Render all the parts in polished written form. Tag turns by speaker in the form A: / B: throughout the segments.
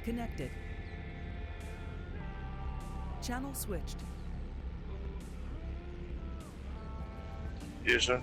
A: Connected. Channel switched.
B: User.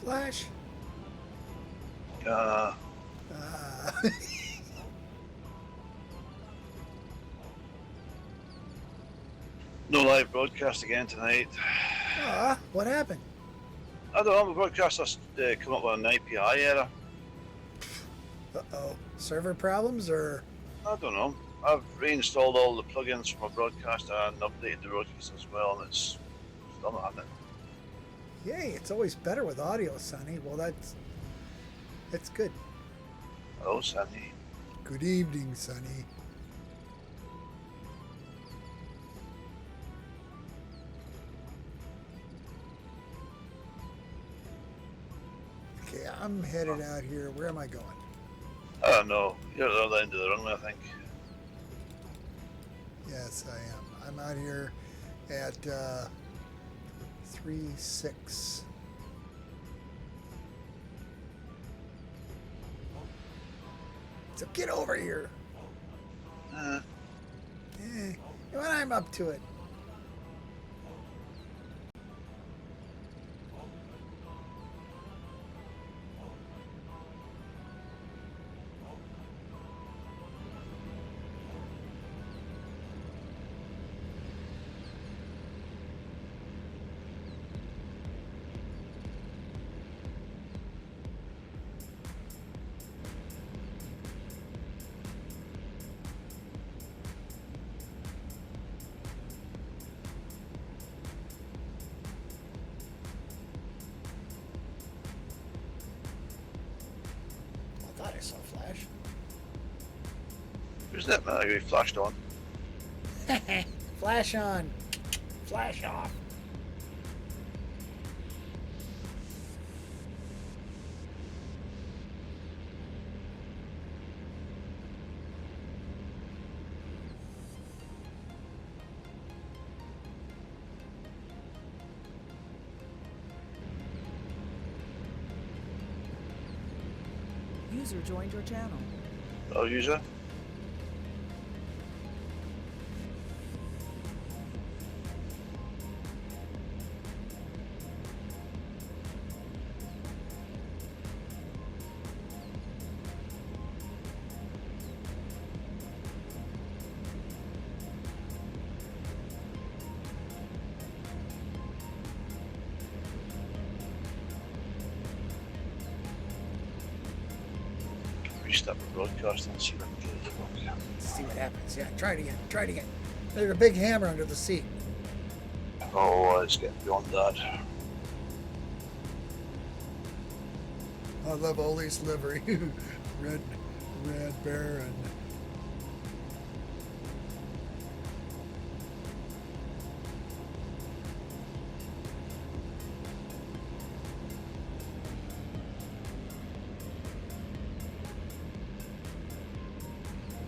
C: Flash.
B: No live broadcast again tonight.
C: What happened?
B: I don't know, the broadcast has come up with an API error.
C: Uh-oh. Server problems or?
B: I don't know. I've reinstalled all the plugins for my broadcast and updated the broadcast as well, and it's still not happening.
C: Yay, it's always better with audio, Sonny. Well, that's good.
B: Hello, Sandy.
C: Good evening, Sonny. Okay, I'm headed out here. Where am I going?
B: I don't know. You're at the other end of the runway, I think.
C: Yes, I am. I'm out here at 3-6. So get over here. When I'm up to it. I thought I saw Flash.
B: Who's that man who flashed on?
C: Flash on. Flash off.
A: User joined your channel.
B: Hello, user. restart the broadcast and see if I can get it to work.
C: See what happens. Yeah, try it again. Try it again. There's a big hammer under the seat.
B: Oh, it's getting beyond that.
C: I love Ole's livery. red baron.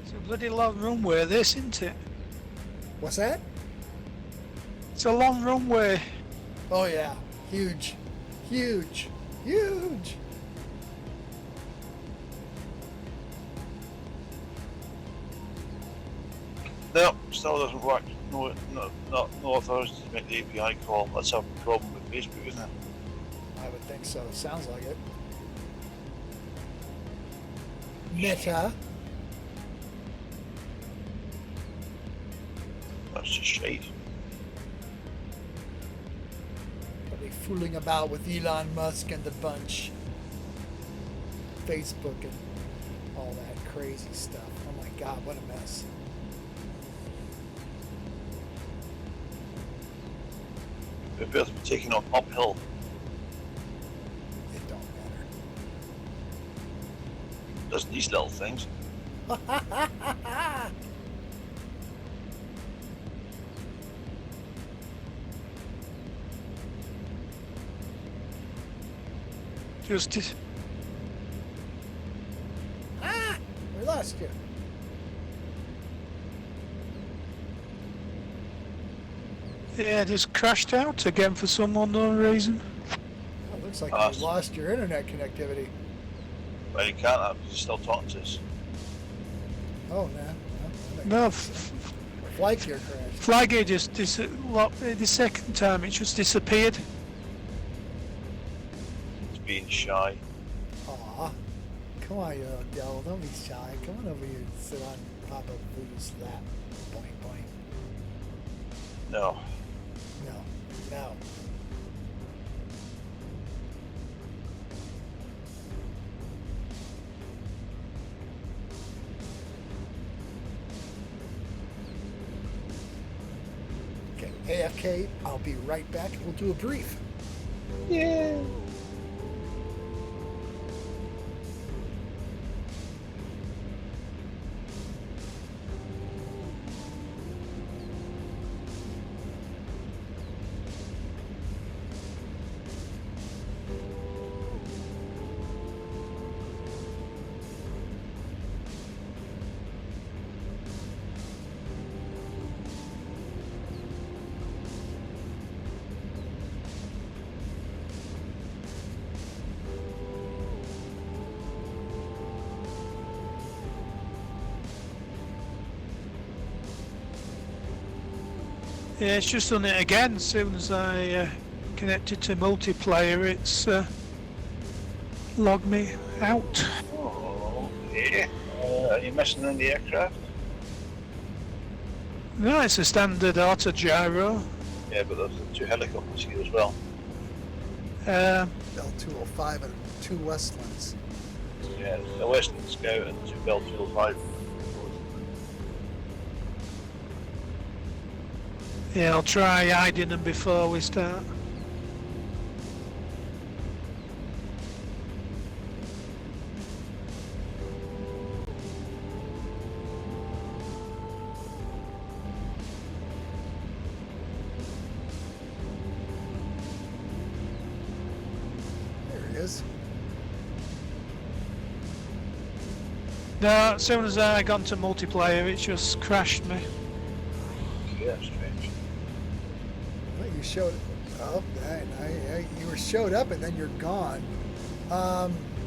D: It's a bloody long runway, this, isn't it?
C: What's that?
D: It's a long runway.
C: Oh yeah, huge, huge, huge.
B: No, still doesn't work. No authority to make the API call. That's a problem with Facebook, isn't it?
C: I would think so. Sounds like it. Meta.
B: That's just shite.
C: Probably fooling about with Elon Musk and the bunch. Facebook and all that crazy stuff. Oh my God, what a mess.
B: We appear to be taking on uphill.
C: It don't matter.
B: Does these little things.
D: Just
C: We lost you.
D: yeah, just crashed out again for some unknown reason.
C: Oh, looks like
B: Awesome.
C: you lost your internet connectivity.
B: Well, you can't have because you're still talking to us.
C: Oh, no.
D: No,
C: Flight gear crashed.
D: Flaggy just the second time it just disappeared.
B: It's being shy.
C: Aw. Come on, you little devil. Don't be shy. Come on over here and sit on Papa Boo's lap. Boing, boing.
B: No.
C: No. Okay, AFK, I'll be right back. We'll do a brief.
B: Yeah.
D: Yeah, it's just done it again. As soon as I connected to multiplayer, it's logged me out.
B: Oh, okay. Are you missing in the aircraft?
D: No, it's a standard auto gyro.
B: Yeah, but there's 2 helicopters here as well.
C: Bell 205 and 2 Westlands.
B: Yeah, the Western Scout and 2 Bell 205.
D: Yeah, I'll try hiding them before we start.
C: There he is.
D: No, as soon as I got into multiplayer, it just crashed me.
B: Okay, that's strange.
C: Well, you showed. Oh, you were showed up and then you're gone.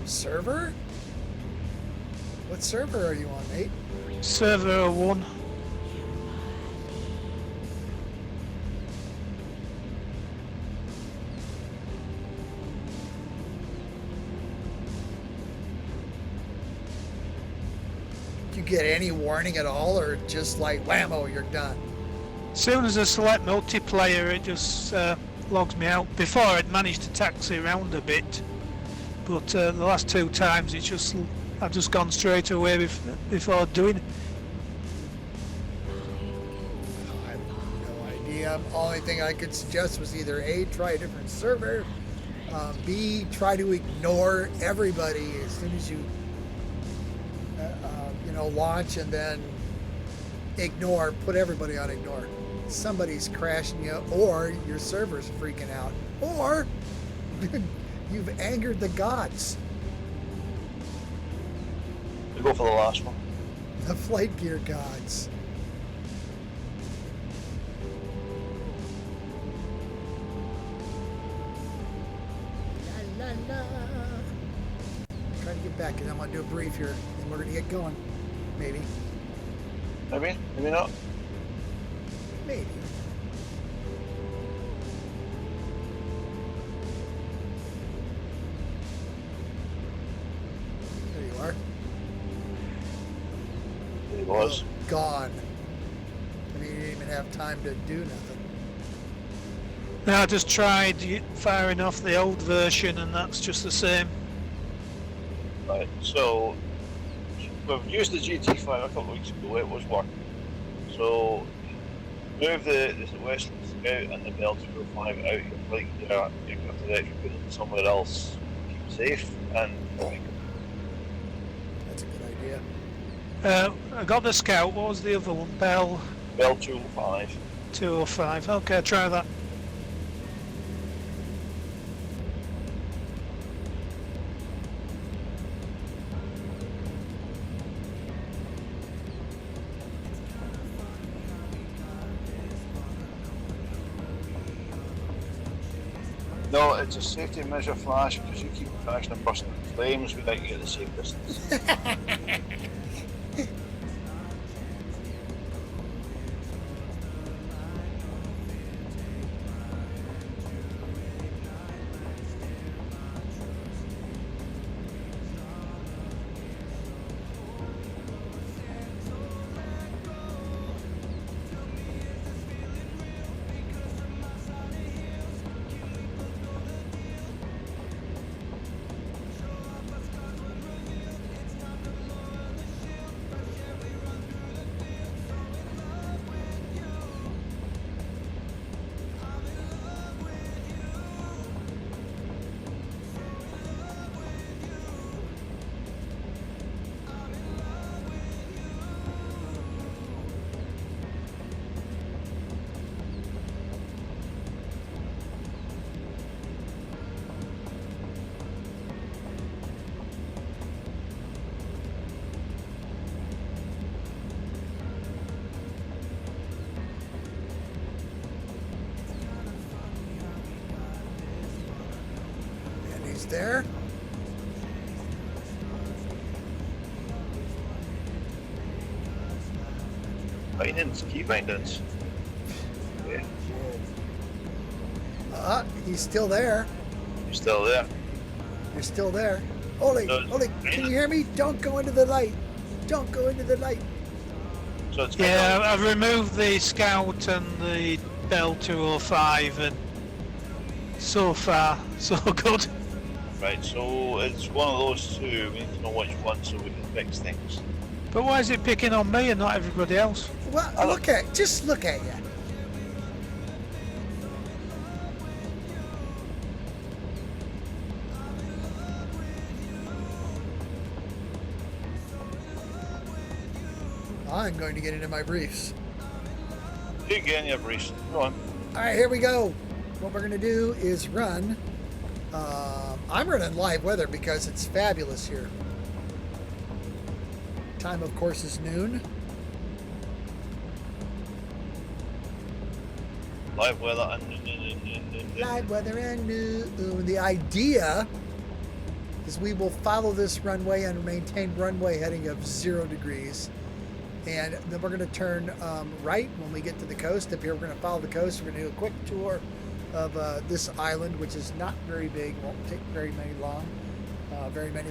C: Server? What server are you on, mate?
D: Server 1.
C: Do you get any warning at all, or just like whammo, you're done?
D: As soon as I select multiplayer, it just logs me out. Before, I'd managed to taxi around a bit, but the last 2 times it just I've just gone straight away before doing it.
C: I have no idea. Only thing I could suggest was either A, try a different server, B, try to ignore everybody as soon as you, launch, and then put everybody on ignore. Somebody's crashing you, or your server's freaking out, or you've angered the gods.
B: We go for the last one.
C: The flight gear gods. La la la. Try to get back, because I'm going to do a brief here, and we're going to get going. Maybe.
B: Maybe not.
C: Maybe. There you are.
B: It was.
C: Gone. I mean, you didn't even have time to do nothing.
D: Now I just tried firing off the old version, and that's just the same.
B: Right, so we've used the GT5 a couple of weeks ago, it was working. So move the Western Scout and the Bell 205 out your flight gear, you have to actually put them somewhere else, keep safe, and
C: That's a good idea.
D: I got the Scout. What was the other one? Bell
B: 205.
D: 205. Okay, try that.
B: No, it's a safety measure flash because you keep crashing and bursting into flames without you get the safe distance.
C: There.
B: Maintenance, key maintenance. Yeah,
C: He's still there.
B: you're still there.
C: You're still there. Ole,
B: So
C: Ole, can you hear me? Don't go into the light. Don't go into the light.
B: So it's
D: Yeah, I've removed the Scout and the Bell 205, and so far, so good.
B: right. So it's one of those two. We need to know which one so we can fix things.
D: But why is it picking on me and not everybody else?
C: Well, just look at you. I'm going to get into my briefs.
B: You get in your briefs. Go on.
C: All right, here we go. What we're going to do is run. I'm running live weather because it's fabulous here. Time, of course, is noon.
B: Live weather and
C: Live weather and noon. The idea is we will follow this runway and maintain runway heading of 0 degrees. And then we're going to turn right when we get to the coast. Up here, we're going to follow the coast. We're going to do a quick tour of this island, which is not very big. Won't take very many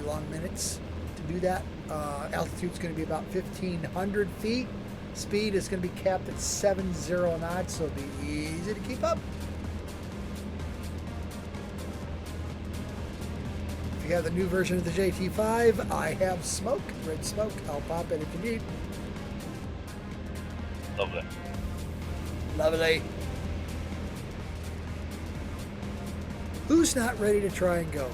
C: long minutes to do that. Altitude is going to be about 1,500 feet. Speed is going to be capped at 70 knots, so it'll be easy to keep up. If you We have the new version of the JT5. I have smoke, red smoke. I'll pop it if you need.
B: Lovely.
C: Lovely. Who's not ready to try and go?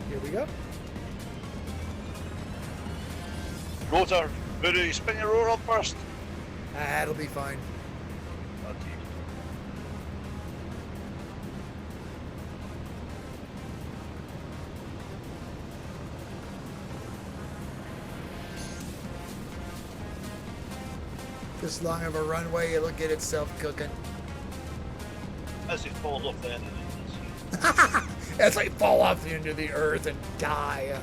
C: Here we go.
B: Rotor, Voodoo, spin your rotor up first.
C: That'll be fine.
B: Okay.
C: This long of a runway, it'll get itself cooking.
B: As it falls off the end of the
C: As I fall off into the earth and die.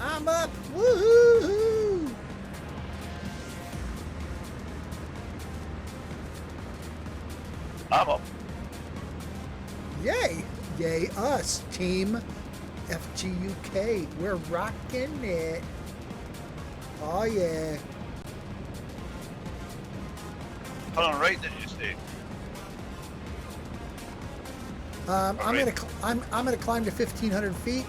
C: I'm up! Woohoo!
B: I'm up.
C: Yay! Yay us, Team FGUK. We're rocking it. Oh yeah.
B: Turn on right, did you say?
C: I'm
B: Alright.
C: gonna climb to 1,500 feet.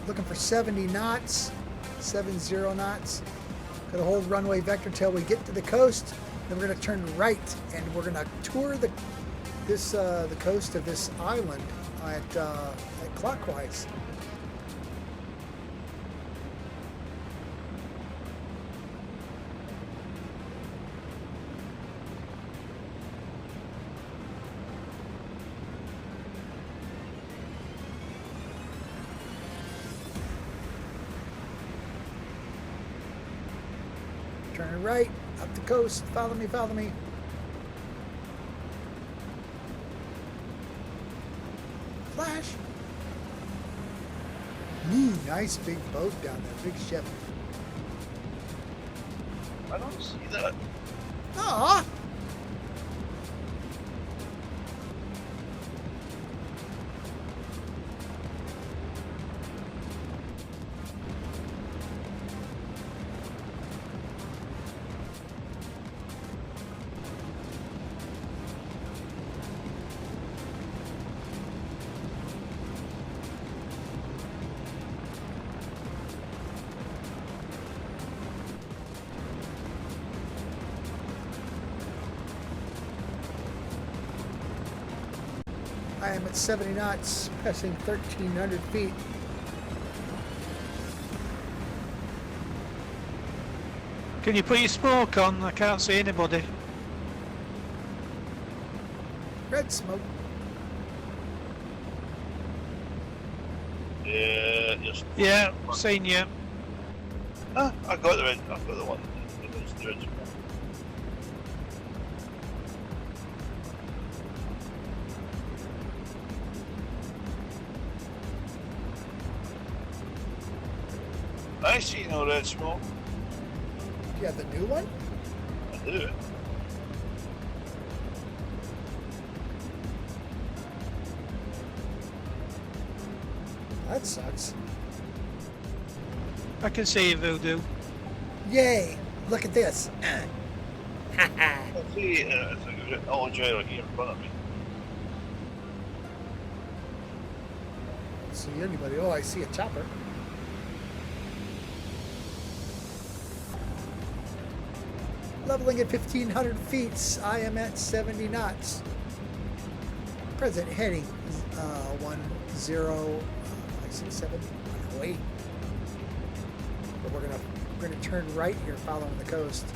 C: Looking for 70 knots, 70 knots. Gonna hold runway vector till we get to the coast. Then we're gonna turn right, and we're gonna tour the coast of this island at clockwise. Turn right, up the coast. Follow me, follow me. Flash. Ooh, nice big boat down there, big ship.
B: I don't see that.
C: Aw! I am at 70 knots, passing 1,300 feet.
D: Can you put your smoke on? I can't see anybody.
C: Red smoke.
B: Yeah, yes.
D: Yeah, seen you.
B: Ah, I got the red. I've got the one. It's the red. I see no red smoke.
C: You have the new one?
B: I do.
C: That sucks.
D: I can see you, Voodoo.
C: Yay! Look at this.
B: I see it's a old gyro here in front of me.
C: Don't see anybody. Oh, I see a chopper. Leveling at 1,500 feet. I am at 70 knots. Present heading 10,567 108. But we're gonna turn right here, following the coast.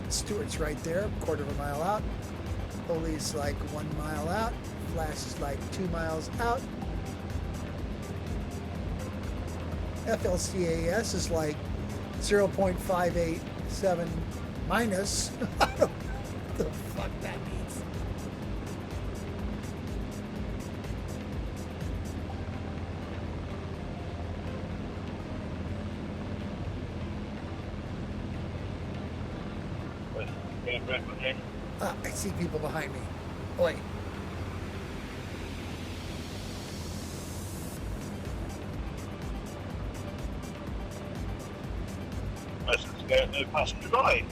C: Stewart's right there, quarter of a mile out. Foley's like 1 mile out. Flash is like 2 miles out. FLCAS is like 0.587 minus. I don't know what the fuck that means.
B: right behind.
C: Ah, I see people behind me. Oi.
B: Let's get no passenger by.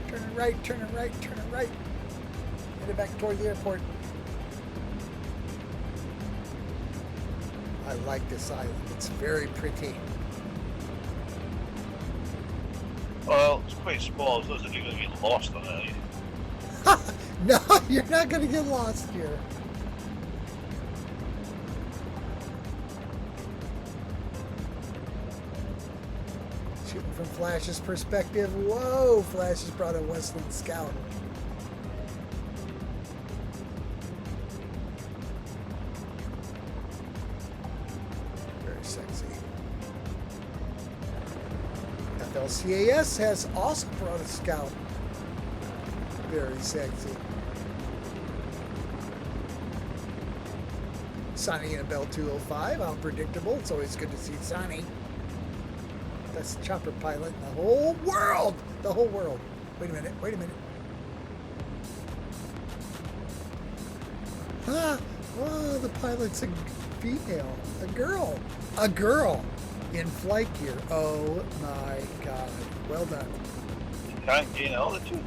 C: Turning right, turning right, turning right. Headed back toward the airport. I like this island. It's very pretty.
B: Well, it's quite small, so you're going to get lost on it.
C: No, you're not going to get lost here. Shooting from Flash's perspective. Whoa, Flash has brought a Westland Scout. Very sexy. FLCAS has also brought a Scout. Very sexy. Sonny in a Bell 205, unpredictable. It's always good to see Sonny. Best chopper pilot in the whole world. The whole world. Wait a minute. Wait a minute. Huh? Oh, the pilot's a female. A girl. A girl in flight gear. Oh my God. Well done.
B: You can't gain altitude.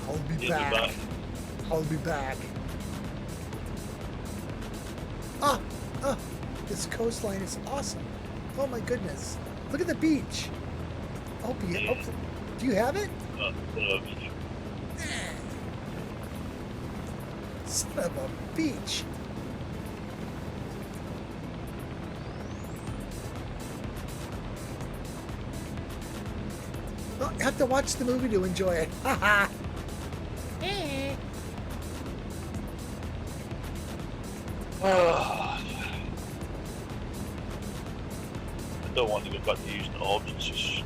C: I'll be
B: You'll be
C: back.
B: back.
C: I'll be back. Ah, this coastline is awesome. Oh my goodness. Look at the beach. Do you have it? Son of a beach. Well, you have to watch the movie to enjoy it. Haha.
B: I don't want to go back to using the options. Just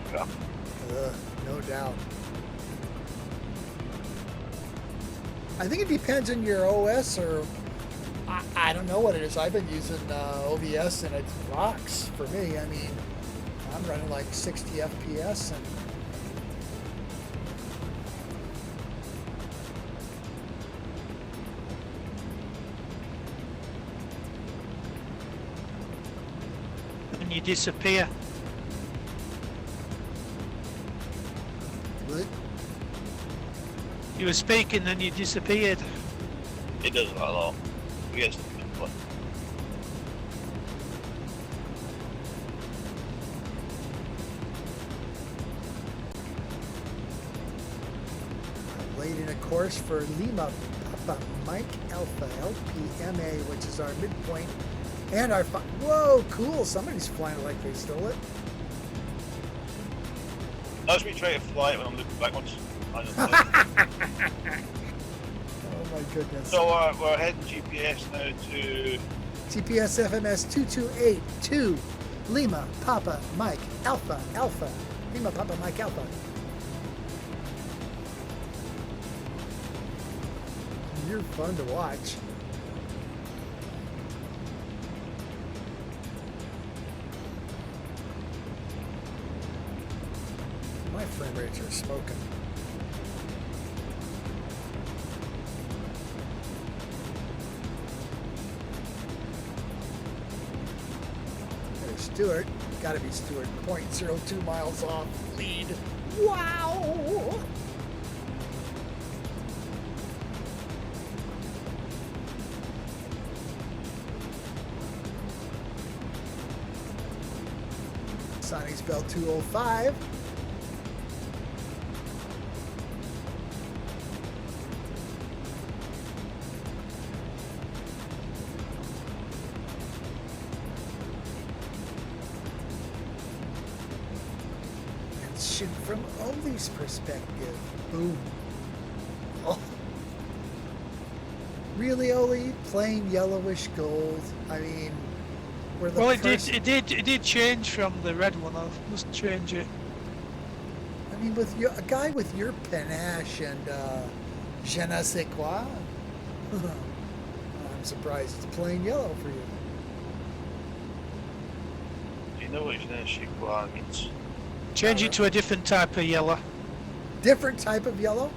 B: crap.
C: No doubt. I think it depends on your OS or I don't know what it is. I've been using OBS and it rocks for me. I mean, I'm running like 60 FPS and
D: And you disappear.
C: What?
D: You were speaking, then you disappeared.
B: It doesn't at all. We get stuff in fun.
C: laid in a course for Lima Papa Mike Alpha LPMA, which is our midpoint, and our whoa, cool! Somebody's flying it like they stole it.
B: As we try to fly it when I'm looking backwards. I don't know.
C: Oh my goodness.
B: So we're heading GPS now to
C: GPS FMS 2282 Lima Papa Mike Alpha Alpha Lima Papa Mike Alpha. You're fun to watch. My frame rates are smoking. There's Stewart. Gotta be Stewart. 0.02 miles off lead. Wow! Sonny's Bell 205. action from Oli's perspective. Boom. Oh. Really, Oli? Plain yellowish gold? I mean, where the
D: Well, it did change from the red one. I must change it.
C: I mean, with a guy with your panache and je ne sais quoi, I'm surprised it's plain yellow for you.
B: Do you know what je ne sais quoi means?
D: Change it to a different type of yellow.
C: Different type of yellow?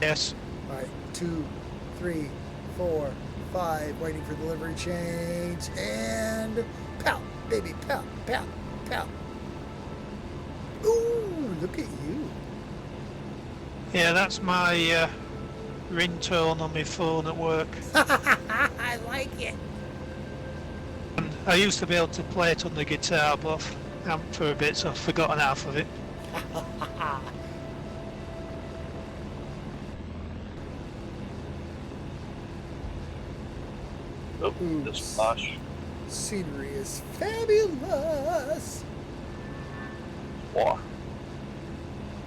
D: Yes.
C: All right, 2, 3, 4, 5, waiting for delivery change, and pow, baby, pow, pow, pow. Ooh, look at you.
D: Yeah, that's my ringtone on my phone at work.
C: I like it.
D: And I used to be able to play it on the guitar, but I haven't for a bit, so I've forgotten half of it.
B: Oh, the
C: Oops.
B: splash.
C: Scenery is fabulous.
B: Water.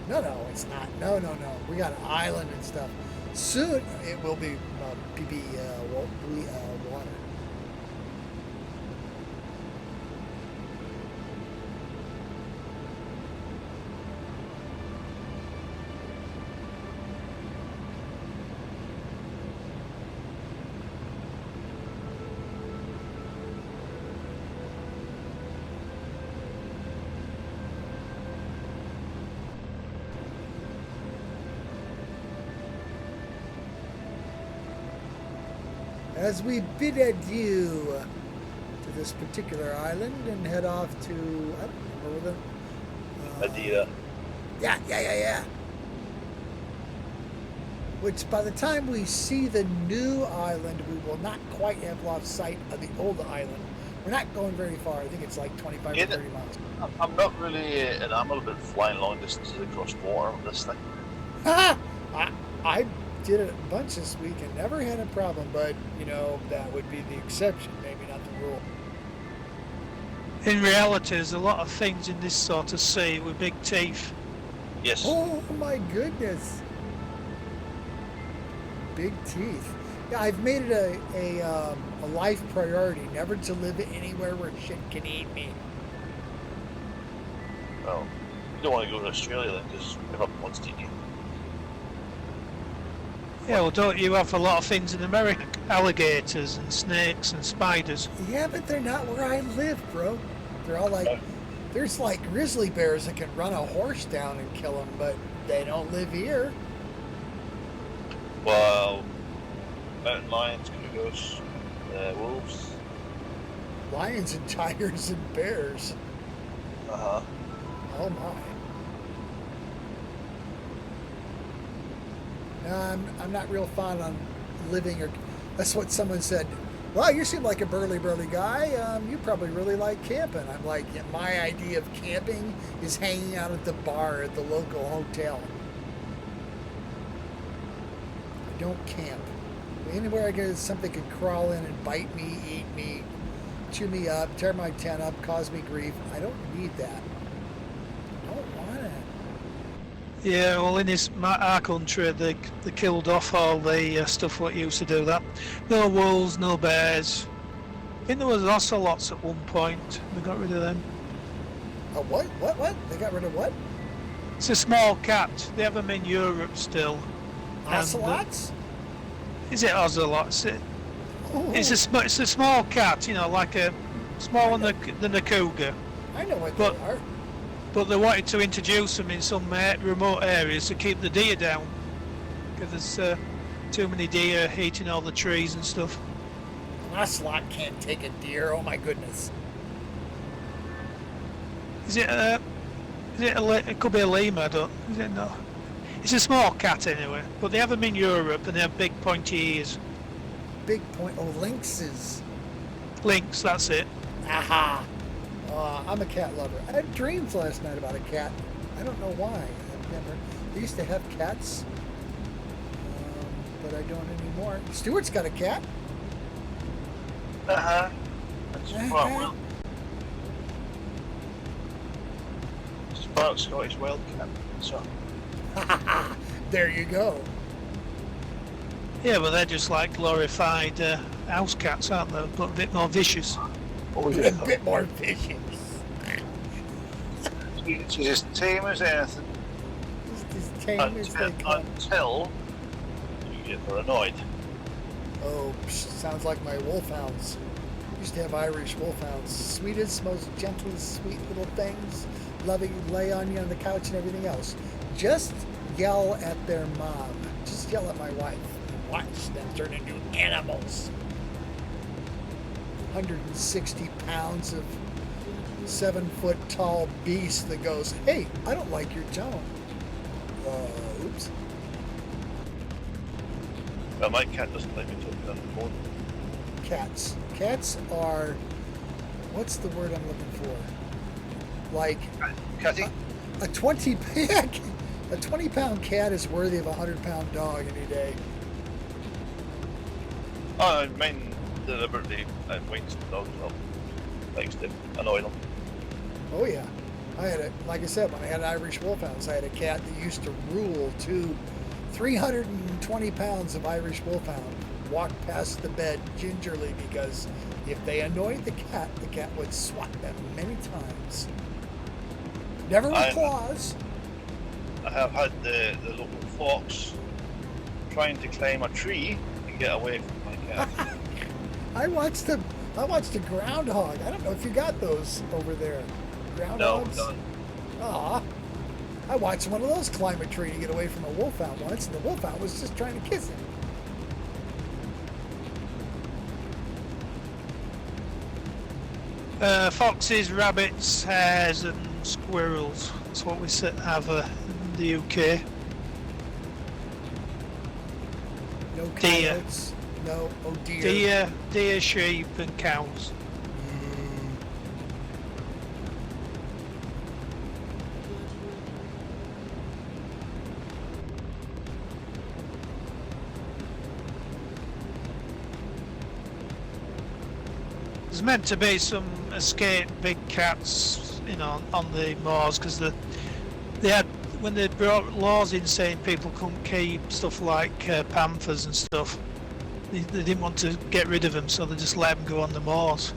C: No, it's not. No. We got an island and stuff. Soon it will be water. As we bid adieu to this particular island and head off to, I don't remember the
B: Medeira.
C: Yeah. Which by the time we see the new island, we will not quite have lost sight of the old island. We're not going very far. I think it's like 25 or 30 miles.
B: I'm not really enamored about flying long distances across water on this thing.
C: I did it a bunch this week and never had a problem, but that would be the exception, maybe not the rule.
D: In reality, there's a lot of things in this sort of sea with big teeth.
B: Yes.
C: Oh my goodness. Big teeth. Yeah, I've made it a life priority never to live anywhere where shit can eat me.
B: Well, you don't want to go to Australia then, because everyone wants to eat you.
D: Yeah, well, don't you have a lot of things in America? Alligators and snakes and spiders.
C: Yeah, but they're not where I live, bro. They're all like, there's like grizzly bears that can run a horse down and kill them, but they don't live here.
B: Well, mountain lions, cougars, wolves.
C: Lions and tigers and bears.
B: Uh-huh.
C: Oh my. I'm not real fond on living, or that's what someone said. Well, you seem like a burly guy. You probably really like camping. I'm like, yeah, my idea of camping is hanging out at the bar at the local hotel. I don't camp. Anywhere I go, something could crawl in and bite me, eat me, chew me up, tear my tent up, cause me grief. I don't need that. I don't want it.
D: Yeah, well, in our country, they killed off all the stuff what used to do that. No wolves, no bears. I think there was ocelots at one point. They got rid of them.
C: A what? What? They got rid of what?
D: It's a small cat. They have them in Europe still.
C: Ocelots?
D: Is it ocelots?
C: Oh,
D: It's a small cat, like a smaller than a cougar.
C: I know what
D: but-
C: they are.
D: But they wanted to introduce them in some remote areas to keep the deer down, because there's too many deer eating all the trees and stuff.
C: An ocelot can't take a deer. Oh my goodness.
D: It could be a lemur, I don't. Is it no? It's a small cat anyway. But they have them in Europe and they have big pointy ears.
C: Big point. Oh, lynxes.
D: Lynx, that's it.
C: Aha. I'm a cat lover. I had dreams last night about a cat. I don't know why. I used to have cats, but I don't anymore. Stuart's got a cat.
B: Uh-huh. That's
C: Uh-huh.
B: well, part Scottish Wildcat. So
C: There you go.
D: Yeah, but they're just like glorified house cats, aren't they? But a bit more vicious.
B: oh
C: A
B: yeah,
C: bit more vicious.
B: she's as tame as anything
C: Just as tame as they come.
B: until you get her annoyed.
C: Oh, sounds like my wolfhounds. Used to have Irish wolfhounds. Sweetest, most gentlest, sweet little things. Loving, lay on you on the couch and everything else. Just yell at their mom. Just yell at my wife. Watch them turn into animals. 160 pounds of 7-foot tall beast that goes, hey, I don't like your tone. Oops.
B: Well, my cat doesn't like me talking on the phone.
C: Cats. Cats are, what's the word I'm looking for? Like
B: Catty?
C: a 20-pound cat is worthy of a 100-pound dog any day.
B: Oh, I mean deliberately waits the dogs up. Likes to annoy them.
C: Oh yeah. I had a, like I said, when I had Irish wolfhounds, I had a cat that used to rule 320 pounds of Irish wolfhound walk past the bed gingerly because if they annoyed the cat would swat them many times. Never with claws.
B: I have had the local fox trying to climb a tree and get away from my cat.
C: I watched a groundhog. I don't know if you got those over there.
B: No,
C: Groundhogs?
B: none.
C: Aw. I watched one of those climb a tree to get away from a wolfhound once, and the wolfhound was just trying to kiss him.
D: Foxes, rabbits, hares, and squirrels. That's what we have in the UK.
C: No
D: Deer.
C: coyotes. No, oh deer.
D: Deer, sheep, and cows. There's meant to be some escaped big cats, on the moors because they had, when they brought laws in saying people couldn't keep stuff like panthers and stuff. They didn't want to get rid of them, so they just let them go on the moors.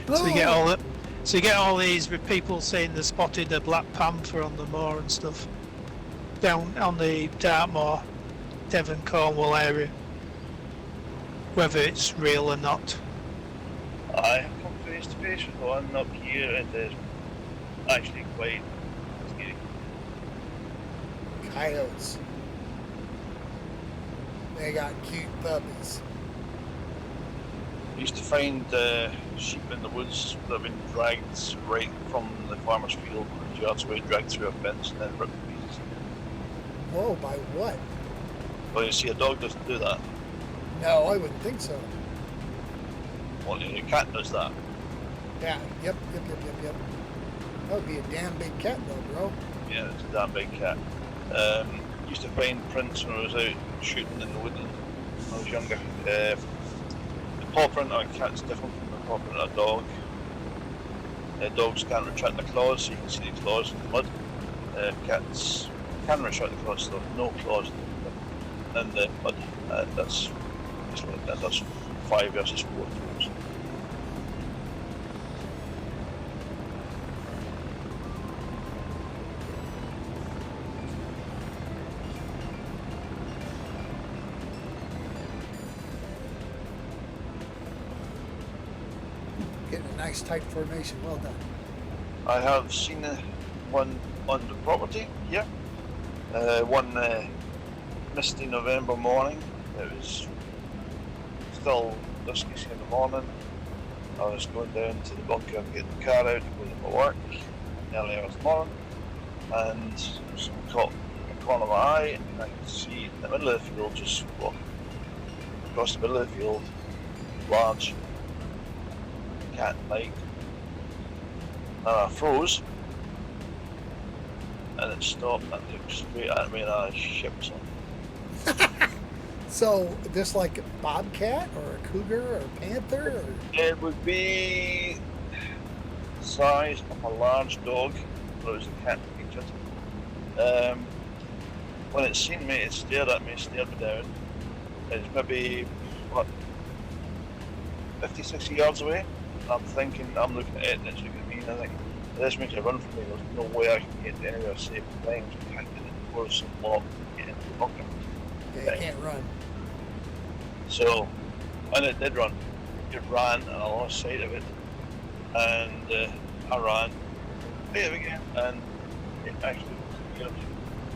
D: So you get all these people saying they spotted a black panther on the moor and stuff down on the Dartmoor, Devon, Cornwall area. Whether it's real or not.
B: I have come face to face with one up here. It is actually quite scary.
C: Coyotes. They got cute puppies.
B: I used to find sheep in the woods that have been dragged right from the farmer's field to yards away, dragged through a fence and then ripped to pieces.
C: Whoa, by what?
B: Well, you see, a dog doesn't do that.
C: No, I wouldn't think so.
B: Well, your cat does that.
C: Yeah, yep. That would be a damn big cat though, bro.
B: Yeah, it's a damn big cat. Used to find prints when I was out shooting in the woodland when I was younger. The paw print on a cat's different from the paw print on a dog. Dogs can't retract their claws, so you can see the claws in the mud. Cats can retract the claws, so there are no claws in the mud. That's 5 versus 4 toes.
C: Getting a nice tight formation. Well done.
B: I have seen one on the property here. One misty November morning. It was still dusky in the morning. I was going down to the bunker and getting the car out to go to my work early hours in the morning, and something caught the corner of my eye, and I could see in the middle of the field, just walking across the middle of the field, large cat light. And I froze, and it stopped and looked straight at me, and I shit myself.
C: So, this like a bobcat or a cougar or a panther? Or...
B: It would be the size of a large dog, but it was a cat. pictured. When it seen me, it stared at me, stared me down. It's maybe, what, 50, 60 yards away. I'm thinking, I'm looking at it and it's looking at me, and I think, this makes a run for me. There's no way I can get anywhere safe. Things can't get in the forest and lock, get into the bunker.
C: Yeah, you can't run.
B: So, and it did run. It ran, and I lost sight of it. And I ran, bit again, and it actually,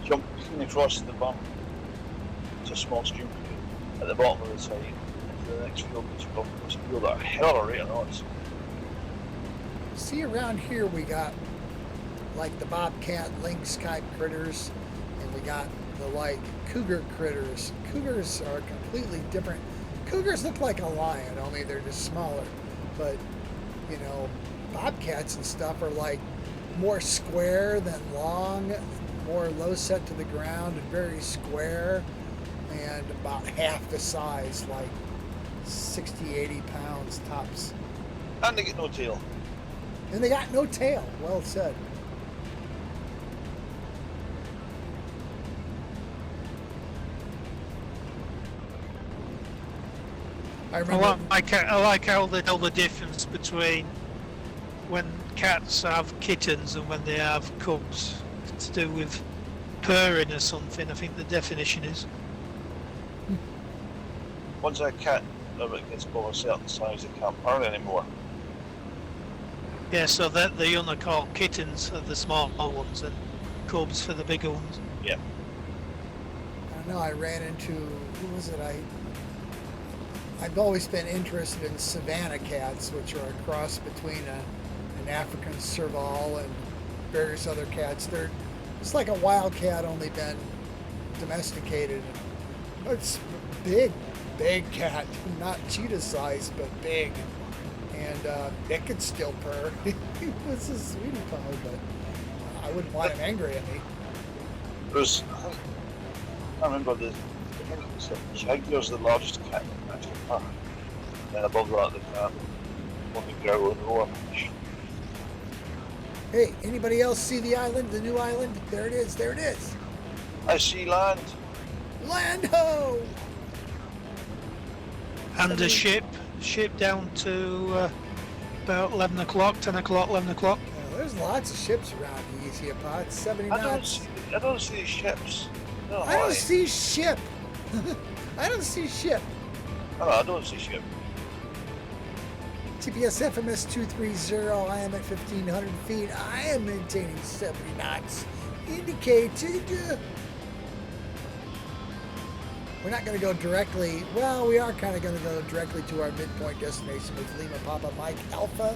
B: jumped clean across the bump. It's a small stream at the bottom of the side into the next field, which was a field at a hell of a rate of knots.
C: See, around here we got like the bobcat, lynx type critters, and we got the like cougar critters. Cougars are completely different. Cougars look like a lion, only they're just smaller. But you know, bobcats and stuff are like more square than long, more low set to the ground and very square, and about half the size, like 60, 80 pounds tops.
B: And they get no tail.
C: And they got no tail. Well said. I remember.
D: I like how they tell the difference between when cats have kittens and when they have cubs. It's to do with purring or something, I think the definition is.
B: Once a cat gets above a certain size, it can't purr anymore.
D: Yeah, so that the young are called kittens are the small ones and cubs for the bigger ones.
B: Yeah.
C: I don't know, I ran into, who was it? I've always been interested in savanna cats, which are a cross between an African serval and various other cats. It's like a wild cat, only been domesticated. It's big cat, not cheetah size, but big. And it could still purr. It's a sweetie pie, but I wouldn't want him angry at me.
B: There's, I remember the jaguar's the largest cat in the purr. And above that, the cat on the growl and roar.
C: Hey, anybody else see the island, the new island? There it is, there it is.
B: I see land.
C: Land ho!
D: And the ship down to about 11 o'clock, 10 o'clock, 11 o'clock.
C: Oh, there's lots of ships around the Easy Pot, 70 knots.
B: I don't see ships. No,
C: I don't see ship. I don't see ship.
B: Oh, I don't see ship.
C: TPS FMS 230, I am at 1,500 feet. I am maintaining 70 knots. Indicated. We're not going to go directly, well, we are kind of going to go directly to our midpoint destination with Lima Papa Mike Alpha.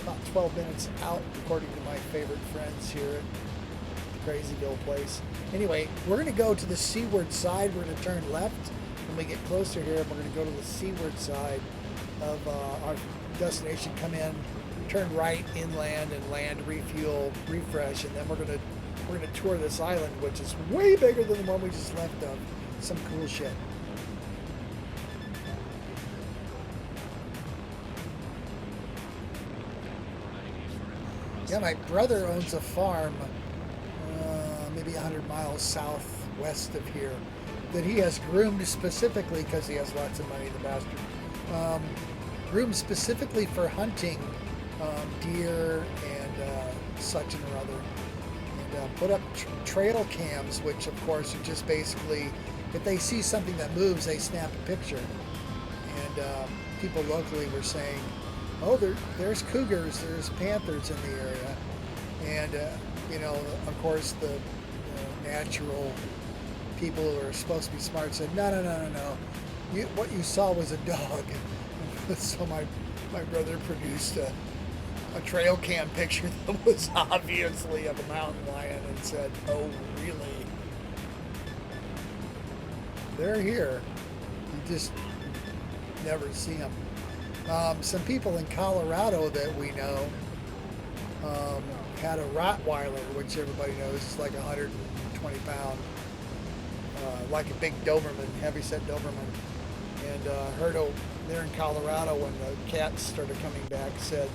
C: About 12 minutes out, according to my favorite friends here at the Crazyville place. Anyway, we're going to go to the seaward side. We're going to turn left when we get closer here. We're going to go to the seaward side of our destination, come in, turn right inland and land, refuel, refresh, and then we're going to tour this island, which is way bigger than the one we just left of. Some cool shit. Yeah, my brother owns a farm maybe 100 miles southwest of here that he has groomed specifically, because he has lots of money, the bastard. Groomed specifically for hunting deer and such and other. And put up trail cams, which of course are just basically, if they see something that moves, they snap a picture. And people locally were saying, oh, there's cougars, there's panthers in the area. And, you know, of course, the natural people who are supposed to be smart said, no. What you saw was a dog. So my brother produced a trail cam picture that was obviously of a mountain lion and said, oh, really? They're here. You just never see them. Some people in Colorado that we know had a Rottweiler, which everybody knows is like 120 pound, like a big Doberman, heavyset Doberman. And heard there in Colorado when the cats started coming back, said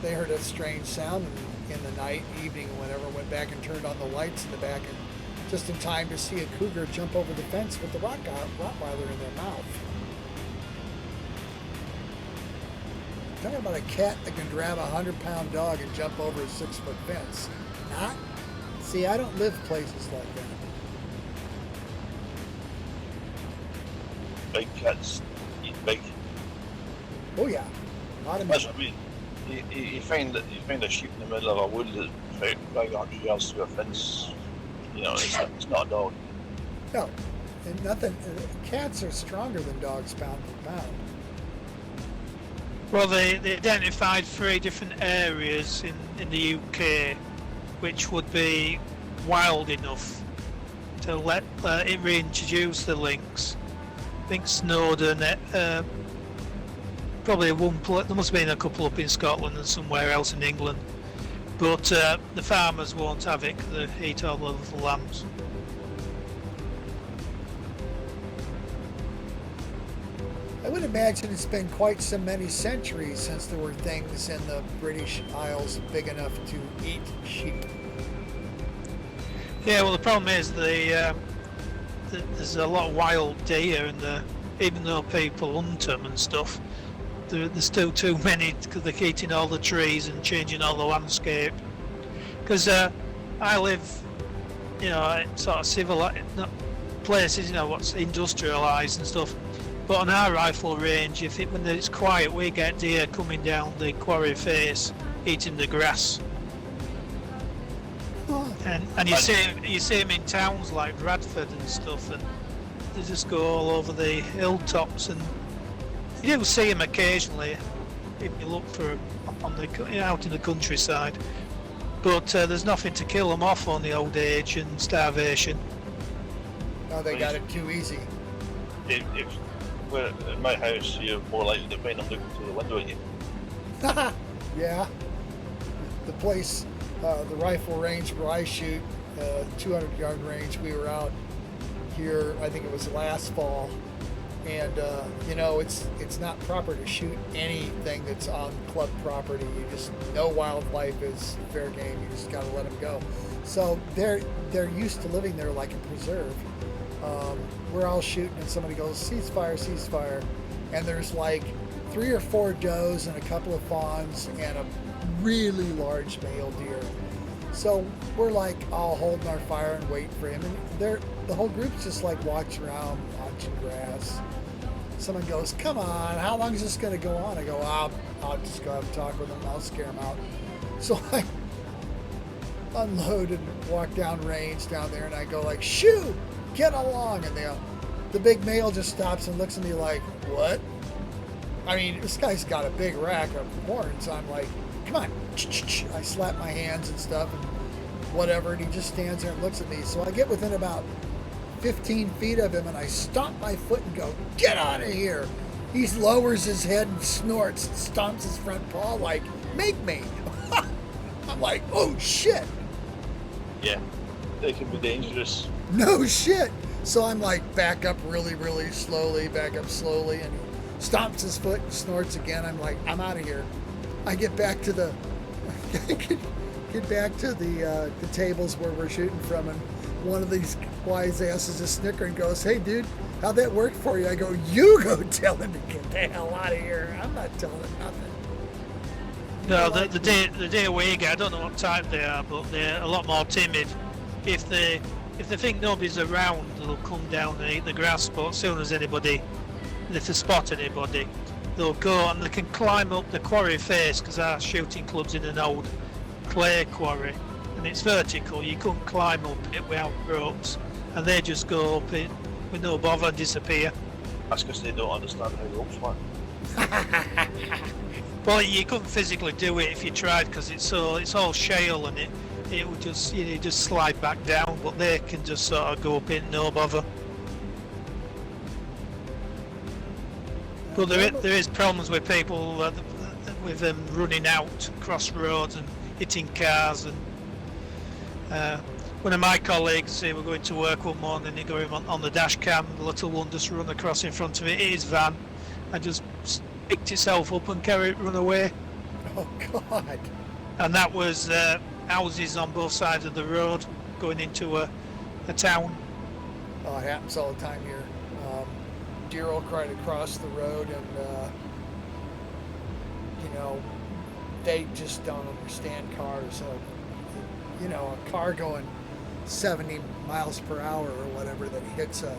C: they heard a strange sound in the night, evening, or whatever. Went back and turned on the lights in the back, and just in time to see a cougar jump over the fence with the Rottweiler in their mouth. Talking about a cat that can grab a 100-pound dog and jump over a 6-foot fence. Not? See, I don't live places like that.
B: Big cats eat big.
C: Oh yeah, a lot of
B: That's
C: meat.
B: what I mean. You find a sheep in the middle of a wood that's about 100 yards through a fence. You know, it's not a dog.
C: No, and nothing. Cats are stronger than dogs pound for pound.
D: Well, they identified 3 different areas in the UK which would be wild enough to let it reintroduce the lynx. I think Snowdon, probably there must have been a couple up in Scotland and somewhere else in England, but the farmers won't have it because they eat all the little lambs.
C: I would imagine it's been quite so many centuries since there were things in the British Isles big enough to eat sheep.
D: Yeah, well, the problem is there's a lot of wild deer, and even though people hunt them and stuff, there's still too many because they're eating all the trees and changing all the landscape. Because I live, you know, sort of civilized places, you know, what's industrialised and stuff. But on our rifle range, when it's quiet, we get deer coming down the quarry face, eating the grass. And you see them in towns like Bradford and stuff, and they just go all over the hilltops, and you do see them occasionally if you look for them out in the countryside. But there's nothing to kill them off on the old age and starvation.
C: No, they got it too easy.
B: We're in my house, you're more likely to find them looking through the window at you.
C: Yeah. The place, the rifle range where I shoot, 200-yard range, we were out here, I think it was last fall, and you know, it's not proper to shoot anything that's on club property. You just, no wildlife is fair game. You just got to let them go. So they're used to living there like a preserve. We're all shooting and somebody goes, ceasefire, and there's like 3 or 4 does and a couple of fawns and a really large male deer. So we're like all holding our fire and waiting for him, and the whole group's just like watching around, watching grass. Someone goes, come on, how long is this going to go on? I go, I'll just go have a talk with them, I'll scare them out. So I unload and walk down range down there, and I go like, shoo, get along. And the big male just stops and looks at me like, what? I mean, this guy's got a big rack of horns. I'm like, come on. I slap my hands and stuff and whatever, and he just stands there and looks at me. So I get within about 15 feet of him, and I stomp my foot and go, get out of here. He lowers his head and snorts and stomps his front paw like, make me. I'm like, oh shit.
B: Yeah, they can be dangerous.
C: No shit. So I'm like, back up really, really slowly, back up slowly, and he stomps his foot and snorts again. I'm like, I'm out of here. I get back to the tables where we're shooting from, and one of these wise asses is snickering and goes, hey dude, how'd that work for you? I go, you go tell him to get the hell out of here. I'm not telling him nothing.
D: No, the deer we get, I don't know what type they are, but they're a lot more timid. If they think nobody's around, they'll come down and eat the grass, but as soon as if they spot anybody, they'll go, and they can climb up the quarry face, because our shooting club's in an old clay quarry, and it's vertical. You couldn't climb up it without ropes, and they just go up it with no bother and disappear.
B: That's because they don't understand how ropes work.
D: Well, you couldn't physically do it if you tried, because it's all shale, and it would just just slide back down. But they can just sort of go up it, no bother. But there is problems with people with them running out across roads and hitting cars. And one of my colleagues, were going to work one morning, he got him on the dash cam. The little one just run across in front of his van and just picked itself up and run away.
C: Oh God.
D: And that was houses on both sides of the road going into a town.
C: Oh, it happens all the time here. Deer will try to cross the road, and you know, they just don't understand cars. So, you know, a car going 70 miles per hour or whatever that hits a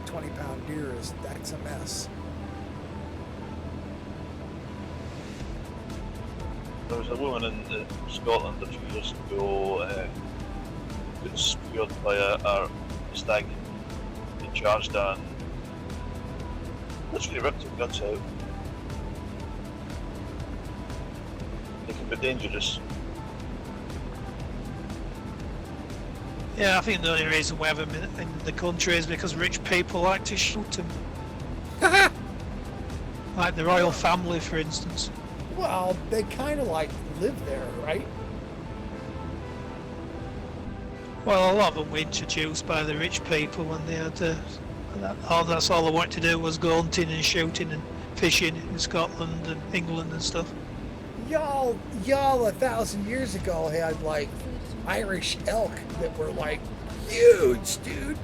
C: 120-pound deer that's a mess.
B: There was a woman in Scotland a few years ago got speared by a stag and charged her and literally ripped her guts out. They can be dangerous.
D: Yeah, I think the only reason we have them in the country is because rich people like to shoot them. Like the royal family, for instance.
C: Well, they kind of like live there, right?
D: Well, a lot of them were introduced by the rich people when they had that's all they wanted to do was go hunting and shooting and fishing in Scotland and England and stuff.
C: Y'all 1,000 years ago had like Irish elk that were like huge, dude.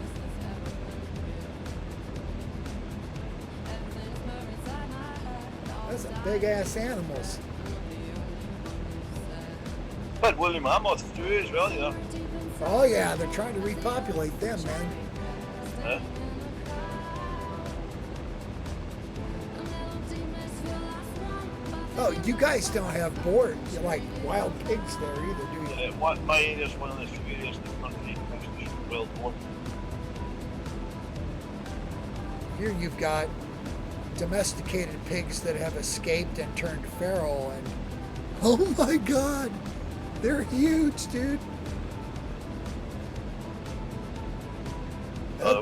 C: Those are big ass animals.
B: But William Mammoth too as well, you know.
C: Oh yeah, they're trying to repopulate them, man.
B: Yeah.
C: Oh, you guys don't have board, like wild pigs there either, do you?
B: My area is one of the few areas in the country that is well born.
C: Here you've got domesticated pigs that have escaped and turned feral, and oh my god, they're huge, dude.
B: Well,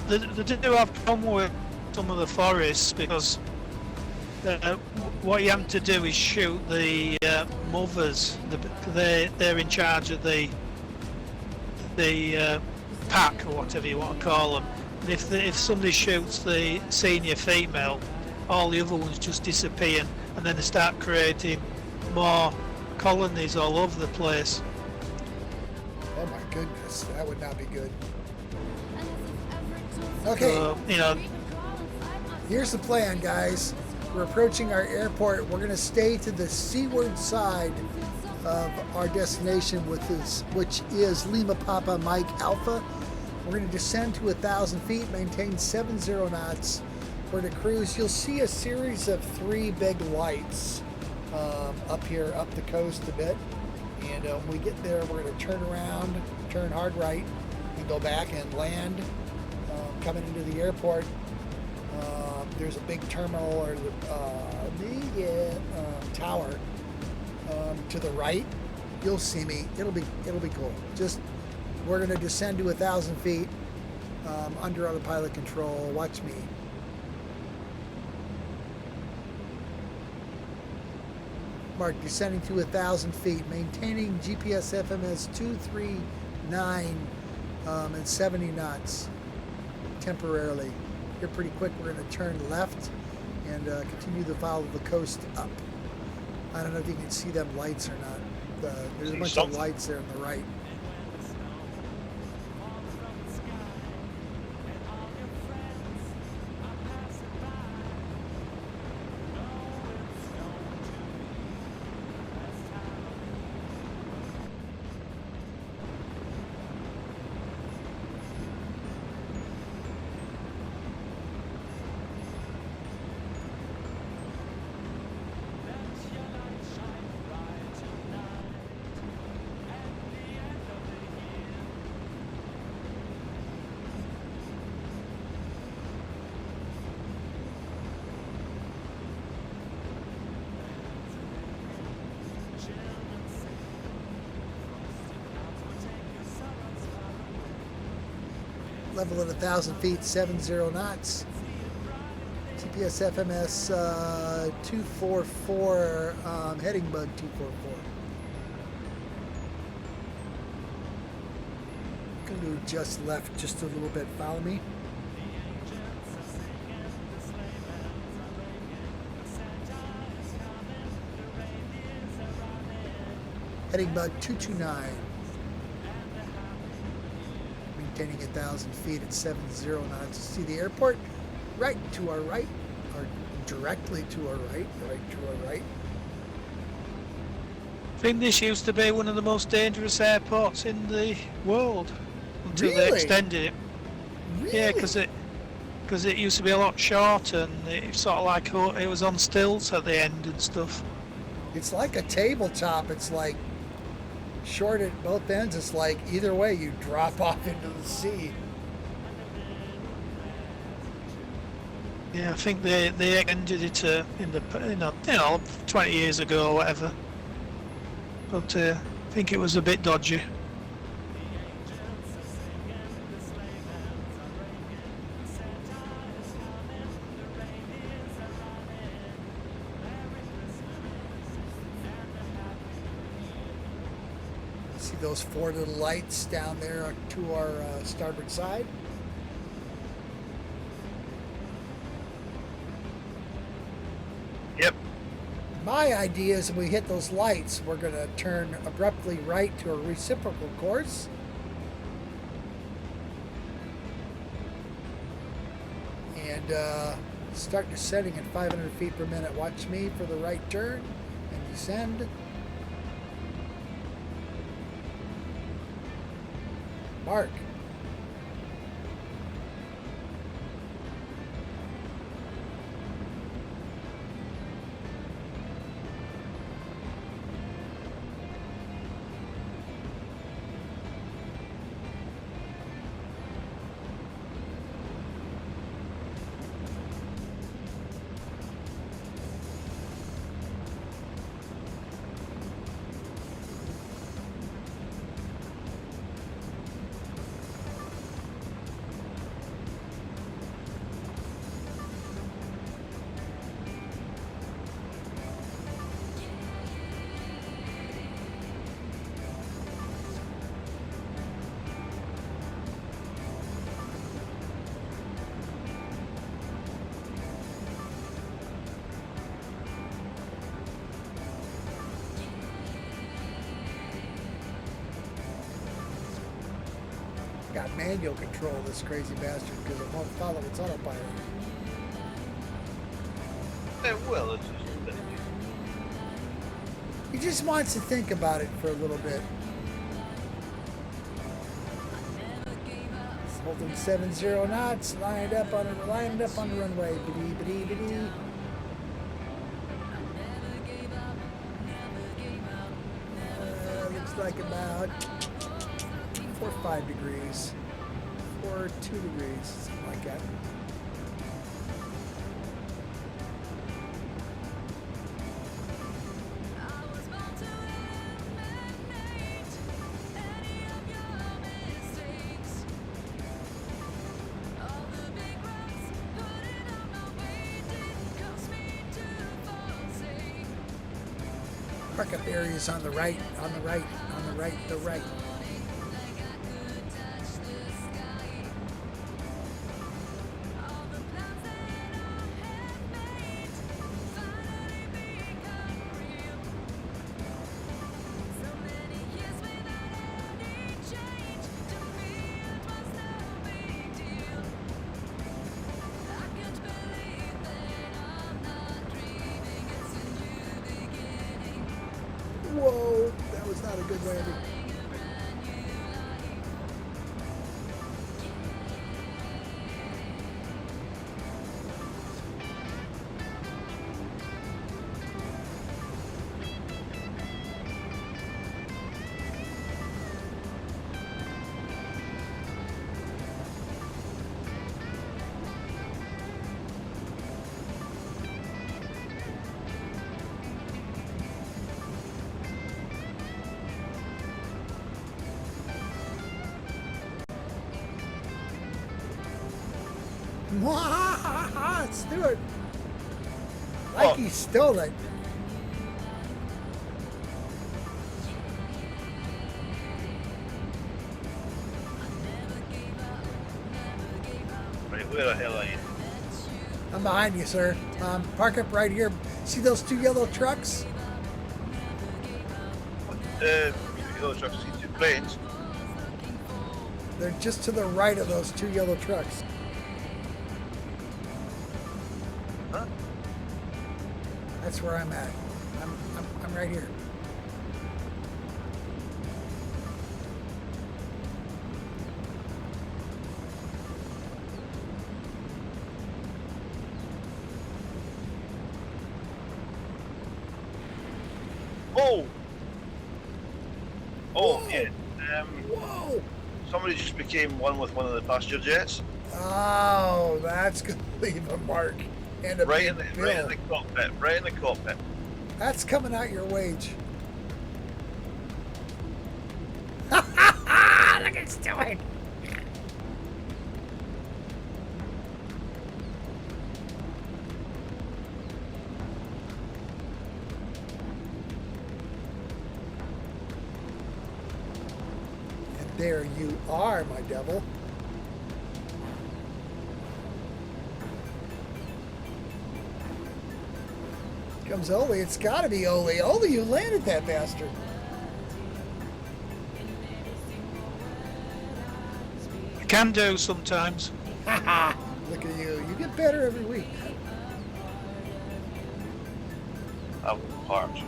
D: They do have problem with some of the forests because what you have to do is shoot the mothers. They're in charge of the pack or whatever you want to call them. And if somebody shoots the senior female, all the other ones just disappear, and then they start creating more colonies all over the place.
C: Oh my goodness, that would not be good. Okay,
D: You know,
C: here's the plan, guys. We're approaching our airport. We're going to stay to the seaward side of our destination, which is Lima Papa Mike Alpha. We're going to descend to 1,000 feet, maintain 70 knots. We're going to cruise. You'll see a series of 3 big lights up here, up the coast a bit. And when we get there, we're going to turn around, turn hard right, and go back and land. Coming into the airport, there's a big terminal or tower to the right. You'll see me. It'll be cool. Just we're gonna descend to 1,000 feet under autopilot control. Watch me. Mark, descending to 1,000 feet, maintaining GPS FMS 239 and 70 knots. Temporarily. Here pretty quick, we're going to turn left and continue to follow the coast up. I don't know if you can see them lights or not. There's a bunch of lights there on the right. Level at 1,000 feet, 70 knots. GPS FMS 244, heading bug 244. Going to just left just a little bit. Follow me. Heading bug 229. Maintaining 1,000 feet at 70 knots. See the airport right to our right, or directly to our right, right to our right.
D: I think this used to be one of the most dangerous airports in the world until they
C: Really?
D: extended it.
C: Really?
D: Yeah, because it used to be a lot shorter and it sort of like it was on stilts at the end and stuff.
C: It's like a tabletop. It's like short at both ends. It's like either way you drop off into the sea.
D: Yeah, I think they extended it in the 20 years ago or whatever. But I think it was a bit dodgy.
C: See those four little lights down there to our starboard side?
B: Yep.
C: My idea is when we hit those lights, we're going to turn abruptly right to a reciprocal course. And start descending at 500 feet per minute. Watch me for the right turn and descend. Mark. Got manual control of this crazy bastard because it won't follow its autopilot.
B: Well, it's just
C: He just wants to think about it for a little bit. Holding 70 knots, lined up on the runway. Biddy, biddy, biddy. Looks like about 4 or 5 degrees, 4 or 2 degrees, something like that. Park up areas on the right, on the right, on the right, the right. Whoa, that was not a good landing. Stuart, like he stole it.
B: right. Where the hell are you?
C: I'm behind you, sir. Park up right here. See those 2 yellow trucks?
B: yellow trucks see two planes.
C: They're just to the right of those two yellow trucks.
B: Huh?
C: That's where I'm at. I'm right here.
B: Oh! Oh,
C: Whoa!
B: yeah.
C: Whoa!
B: Somebody just became one with one of the passenger jets.
C: Oh, that's gonna leave a mark and a
B: Right
C: big
B: in the
C: bill.
B: right in the cockpit. Right in the cockpit.
C: That's coming out your wage. Look at it's doing. And there you are, my devil. Comes Oli. It's got to be Oli. Oli, you landed that bastard.
D: I can do sometimes.
C: Look at you. You get better every week.
B: I'm parked.
C: Here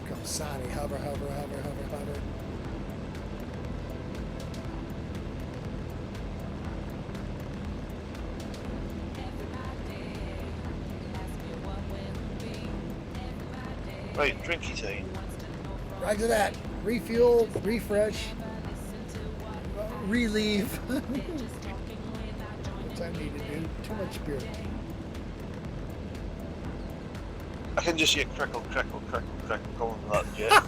C: comes Sonny. Hover, hover, hover, hover, hover.
B: Right, drinky time.
C: Right to that. Refuel, refresh, relieve. What's I need to do? Too much beer.
B: I can just hear crickle, crickle, crickle, crickle coming from that jet.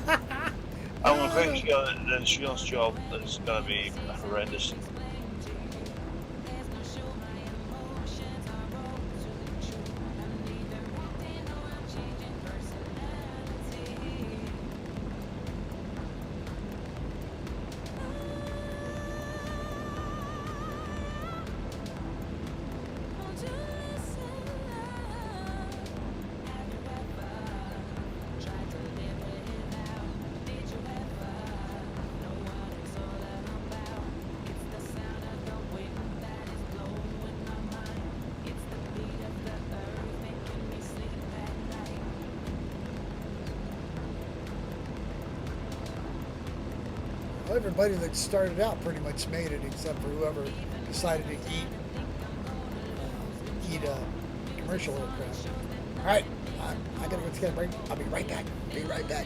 B: I'm quite sure that the insurance job is going to be horrendous.
C: Well, everybody that started out pretty much made it, except for whoever decided to eat commercial aircraft. All right, I gotta go take a break. I'll be right back. Be right back.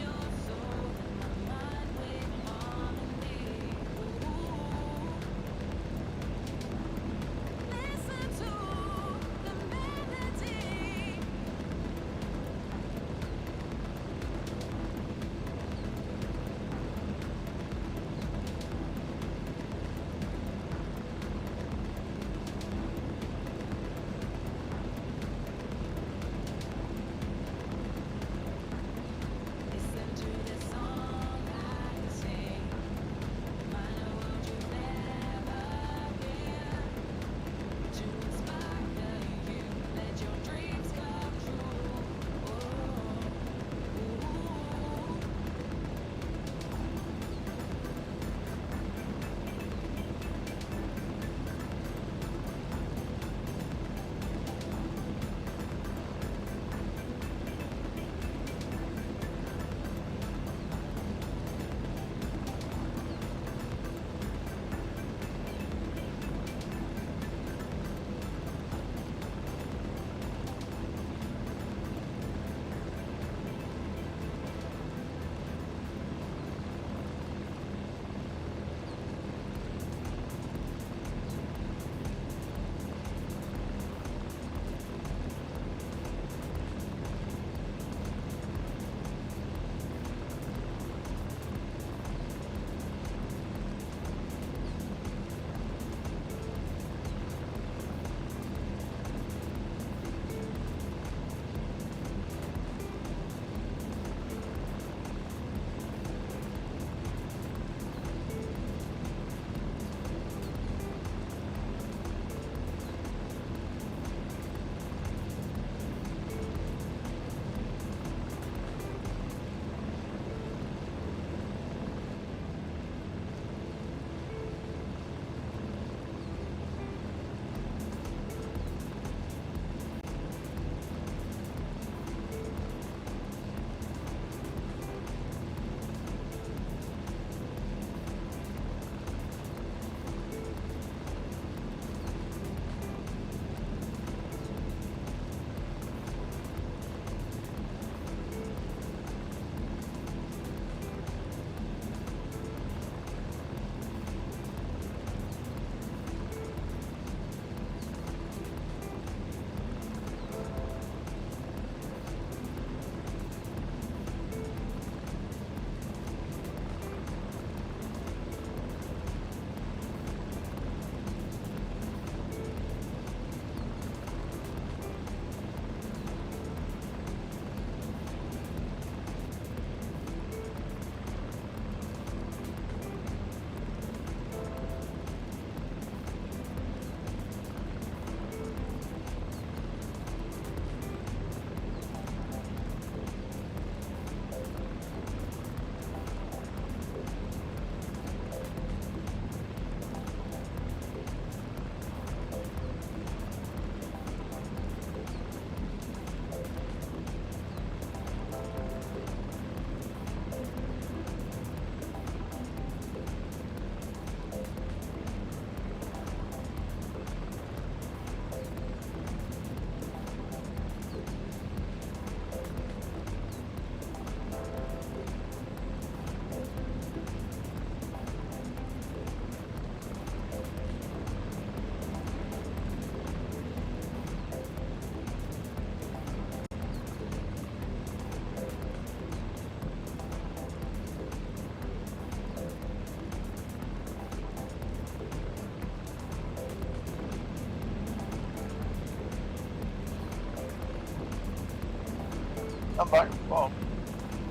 B: back from the farm.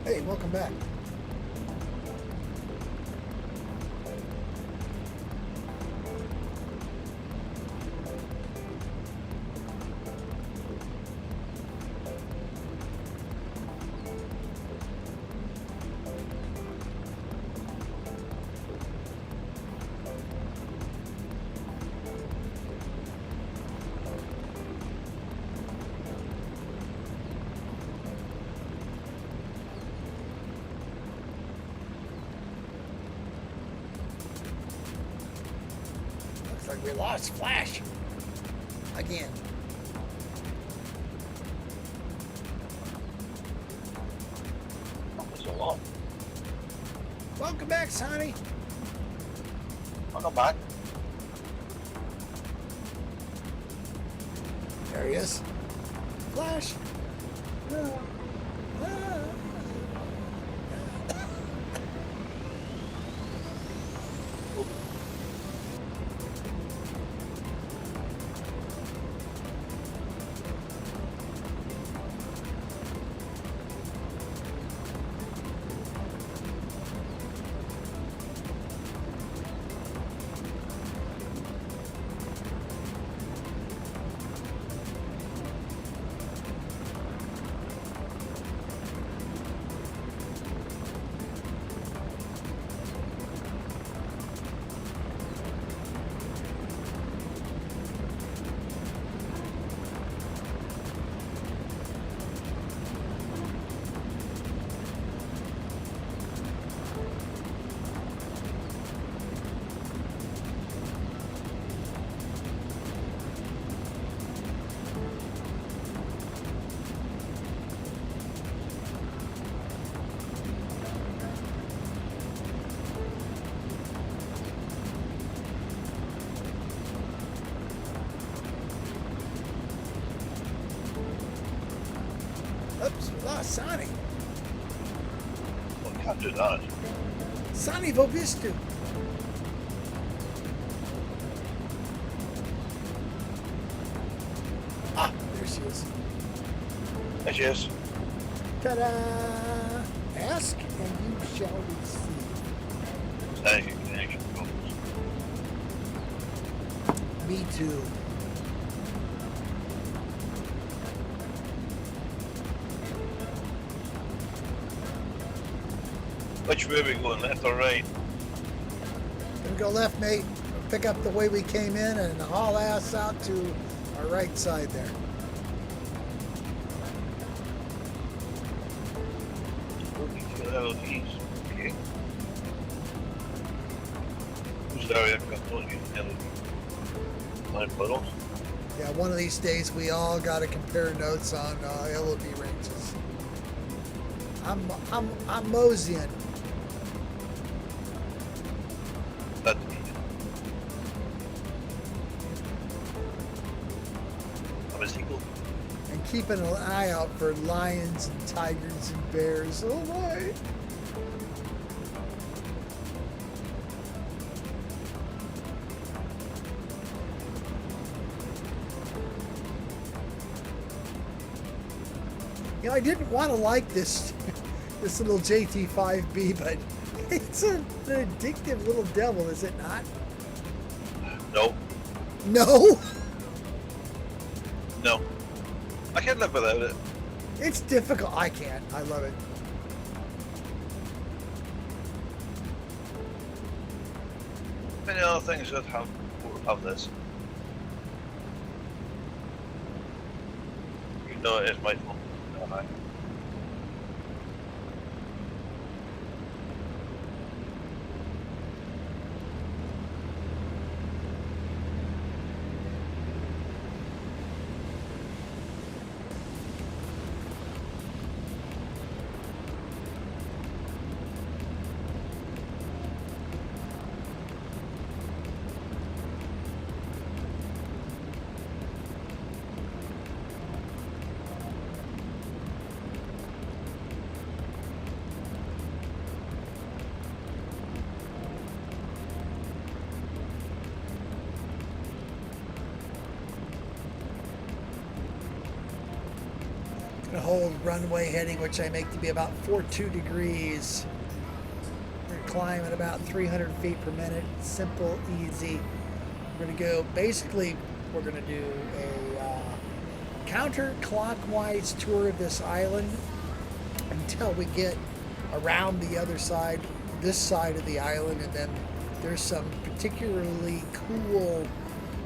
C: Hey, welcome back. Looks like we lost Flash. Again.
B: That was a lot.
C: Welcome back, Sonny.
B: Welcome back.
C: There he is. Flash. Ah. Ah. Oops, we lost Sonny.
B: Well, can't do that.
C: Sonny Vobistu. Ah, there she is.
B: Yes, yes.
C: Ta-da! Ask and you shall receive.
B: Thank you, connection problems.
C: Me too.
B: Which way are we going, left or right?
C: Gonna go left, mate. Pick up the way we came in and haul ass out to our right side there.
B: LEDs. Okay. Whose area I've got LED line puddles?
C: Yeah, one of these days we all got to compare notes on LED ranges. I'm moseying.
B: That's me. I'm a single.
C: And keeping an eye out for lions and tigers and bears. Oh my! You know, I didn't want to like this this little JT5B, but it's an addictive little devil, is it not?
B: No.
C: No,
B: No. I can't live without it.
C: it's difficult. I can't. I love it.
B: Many other things that have this. You know it is my fault. Alright.
C: Gonna hold runway heading, which I make to be about 42 degrees. We're gonna climb at about 300 feet per minute. Simple, easy. We're gonna go, basically, we're gonna do a counterclockwise tour of this island until we get around the other side, this side of the island, and then there's some particularly cool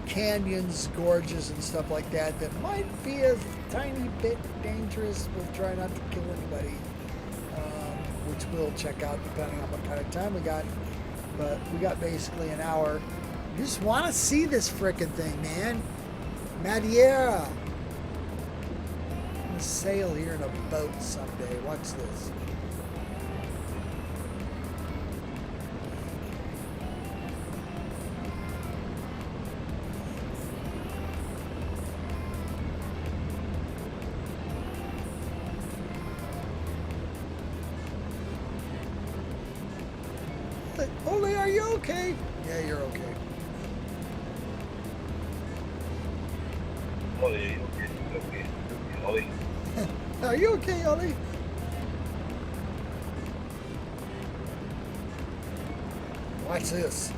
C: canyons, gorges, and stuff like that that might be a tiny bit dangerous. We'll try not to kill anybody, which we'll check out depending on what kind of time we got. But we got basically an hour. You just want to see this frickin' thing, man. Madeira. I'm gonna sail here in a boat someday. Watch this. Ole, are you okay? Yeah, you're okay.
B: Ollie, okay. Ollie.
C: Are you okay, Ollie? Watch this.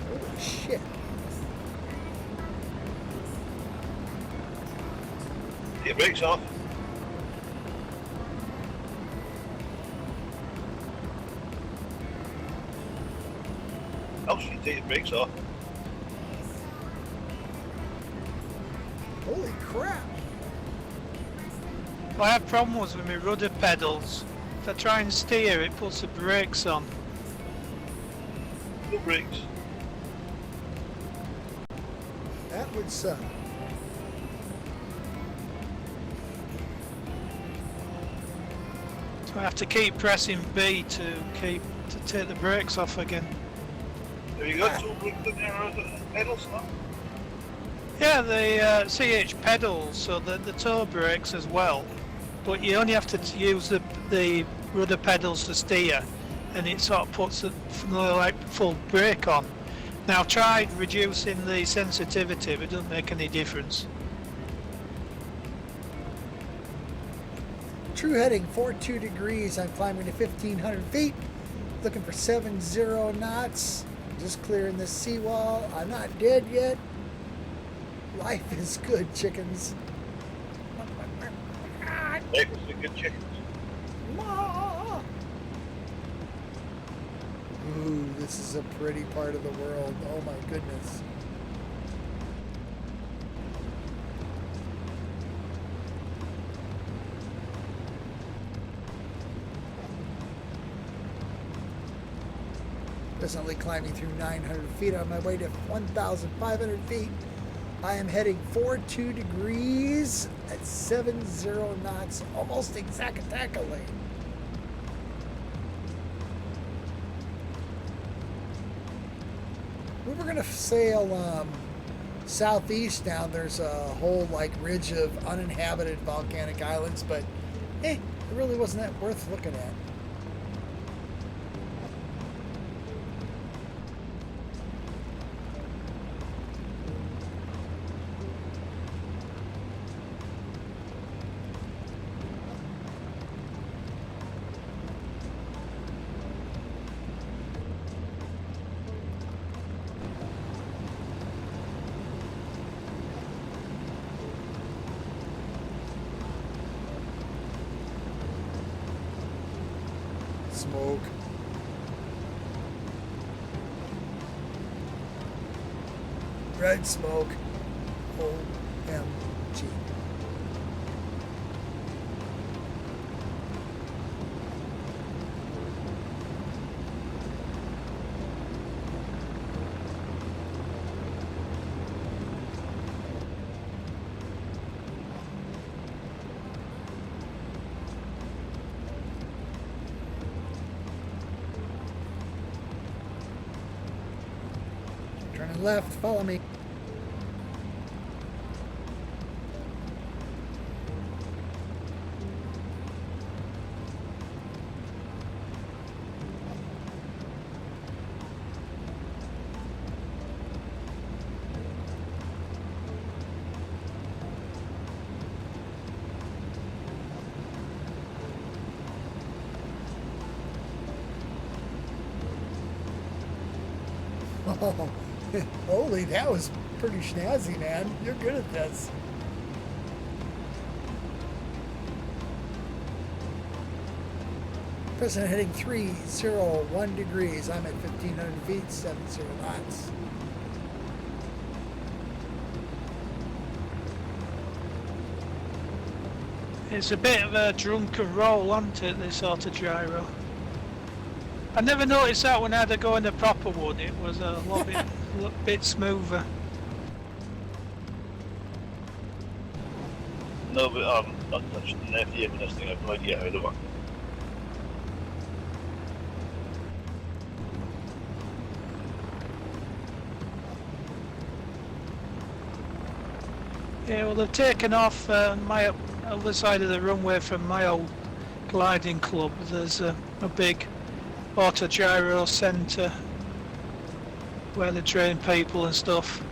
C: Holy shit.
B: Your brakes off. Helps you take your brakes off.
C: Holy crap.
D: I have problems with my rudder pedals. If I try and steer, it puts the brakes on.
B: No brakes.
C: That would suck.
D: So I have to keep pressing B to take the brakes off again.
B: Have you got two brakes in there, pedals now?
D: Yeah, the CH pedals, so the toe brakes as well. But you only have to use the rudder pedals to steer, and it sort of puts the like full brake on. Now I've tried reducing the sensitivity, but it doesn't make any difference.
C: True heading 42 degrees. I'm climbing to 1,500 feet. Looking for 70 knots. Just clearing this seawall. I'm not dead yet. Life is good, chickens.
B: Life is a good chickens.
C: Ma. Ooh, this is a pretty part of the world. Oh my goodness. Presently climbing through 900 feet on my way to 1,500 feet. I am heading 42 degrees at 70 knots, almost exactly. We were gonna sail southeast down. There's a whole like ridge of uninhabited volcanic islands, but it really wasn't that worth looking at. Smoke. Red smoke. OMG. Turning left, follow me. Oh, holy, that was pretty snazzy, man. You're good at this. Present heading 301 degrees. I'm at 1,500 feet, 70 knots.
D: It's a bit of a drunken roll, isn't it, this auto gyro? I never noticed that when I had to go in the proper one. It was a little bit smoother.
B: No, but I'm not touching the FEM in this thing. I've no idea how to work.
D: Yeah, well, they've taken off my other side of the runway from my old gliding club. There's a big auto gyro centre where they train people and stuff.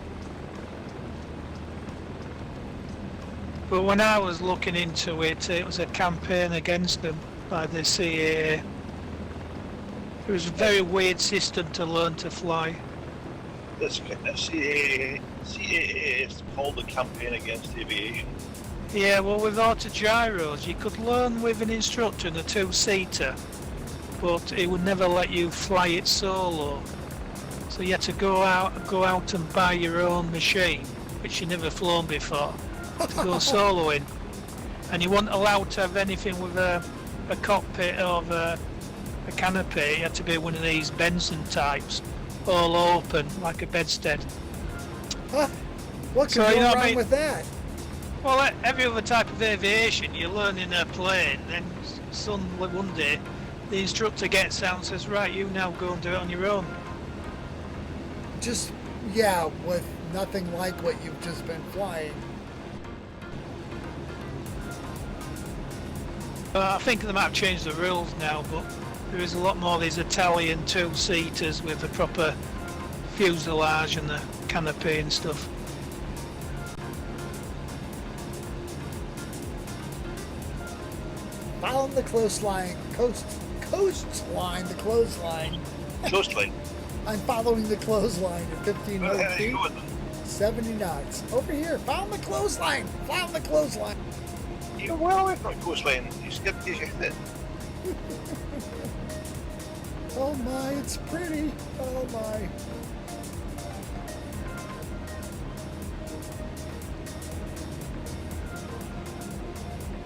D: But when I was looking into it, it was a campaign against them by the CAA. It was a very weird system to learn to fly.
B: This CAA is called the Campaign Against Aviation.
D: Yeah, well, with auto gyros, you could learn with an instructor in a two-seater, but it would never let you fly it solo. So you had to go out and buy your own machine, which you never flown before, to go soloing. And you weren't allowed to have anything with a cockpit or a canopy. You had to be one of these Benson types, all open like a bedstead.
C: Huh? What could
D: So,
C: go
D: you know
C: wrong
D: what I mean?
C: with that?
D: Well, every other type of aviation, you learn in a plane, then suddenly one day, the instructor gets out and says, right, you now go and do it on your own.
C: Just, yeah, with nothing like what you've just been flying.
D: I think they might have changed the rules now, but there is a lot more of these Italian two-seaters with the proper fuselage and the canopy and stuff.
C: Following the coastline, the clothesline.
B: Coastline.
C: I'm following the clothesline at
B: Where the
C: 1,500
B: hell are you
C: feet,
B: going then?
C: 70 knots. Over here, following the clothesline. Following the clothesline.
B: You're well away from the coastline. You skipped your shit.
C: Oh my, it's pretty. Oh my.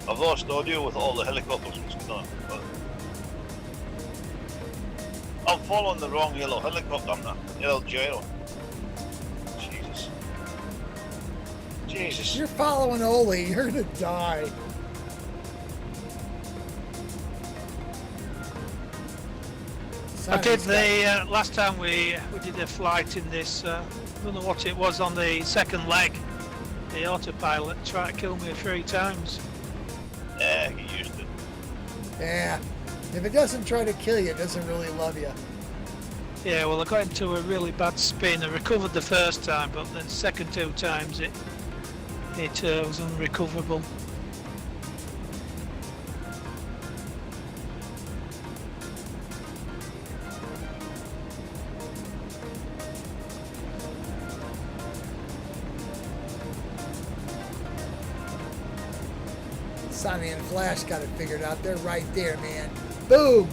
B: I've lost audio with all the helicopters and stuff. But I'm following the wrong yellow helicopter. I'm not yellow gyro. Jesus.
C: You're following Oli. You're gonna die.
D: I did the last time we did a flight in this. I don't know what it was on the second leg. The autopilot tried to kill me 3 times.
B: Yeah, get used to it.
C: Yeah. If it doesn't try to kill you, it doesn't really love you.
D: Yeah, well, I got into a really bad spin. I recovered the first time, but the second 2 times it was unrecoverable.
C: Sonny and Flash got it figured out. They're right there, man. Boom!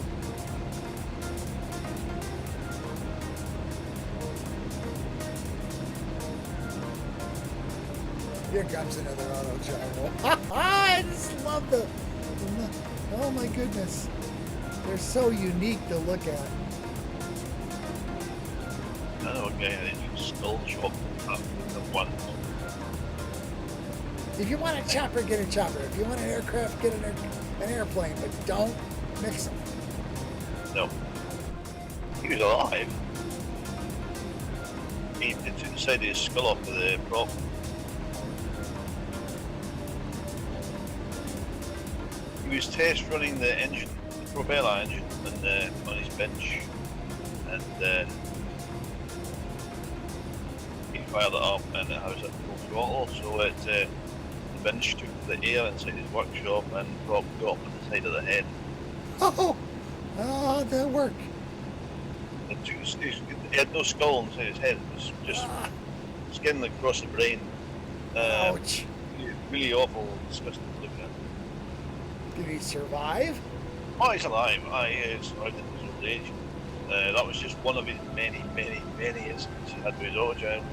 C: Here comes another auto gyro. I just love the... Oh my goodness. They're so unique to look at.
B: I know a guy had a skull shop at one.
C: If you want a chopper, get a chopper. If you want an aircraft, get an airplane. But don't mix them.
B: No. He was alive. He took the side of his skull off of the prop. He was test running the engine, the propeller engine, on his bench, and he fired it up, and it has a full throttle, so the bench took the air inside his workshop, and the prop got up on the side of the head.
C: Oh, that'll work.
B: He had no skull inside his head. It was just skin across the brain.
C: Ouch.
B: Really awful, disgusting to look at.
C: Did he survive?
B: Oh, he's alive. He survived in his old age. That was just one of his many, many, many incidents he had with his auto-jam.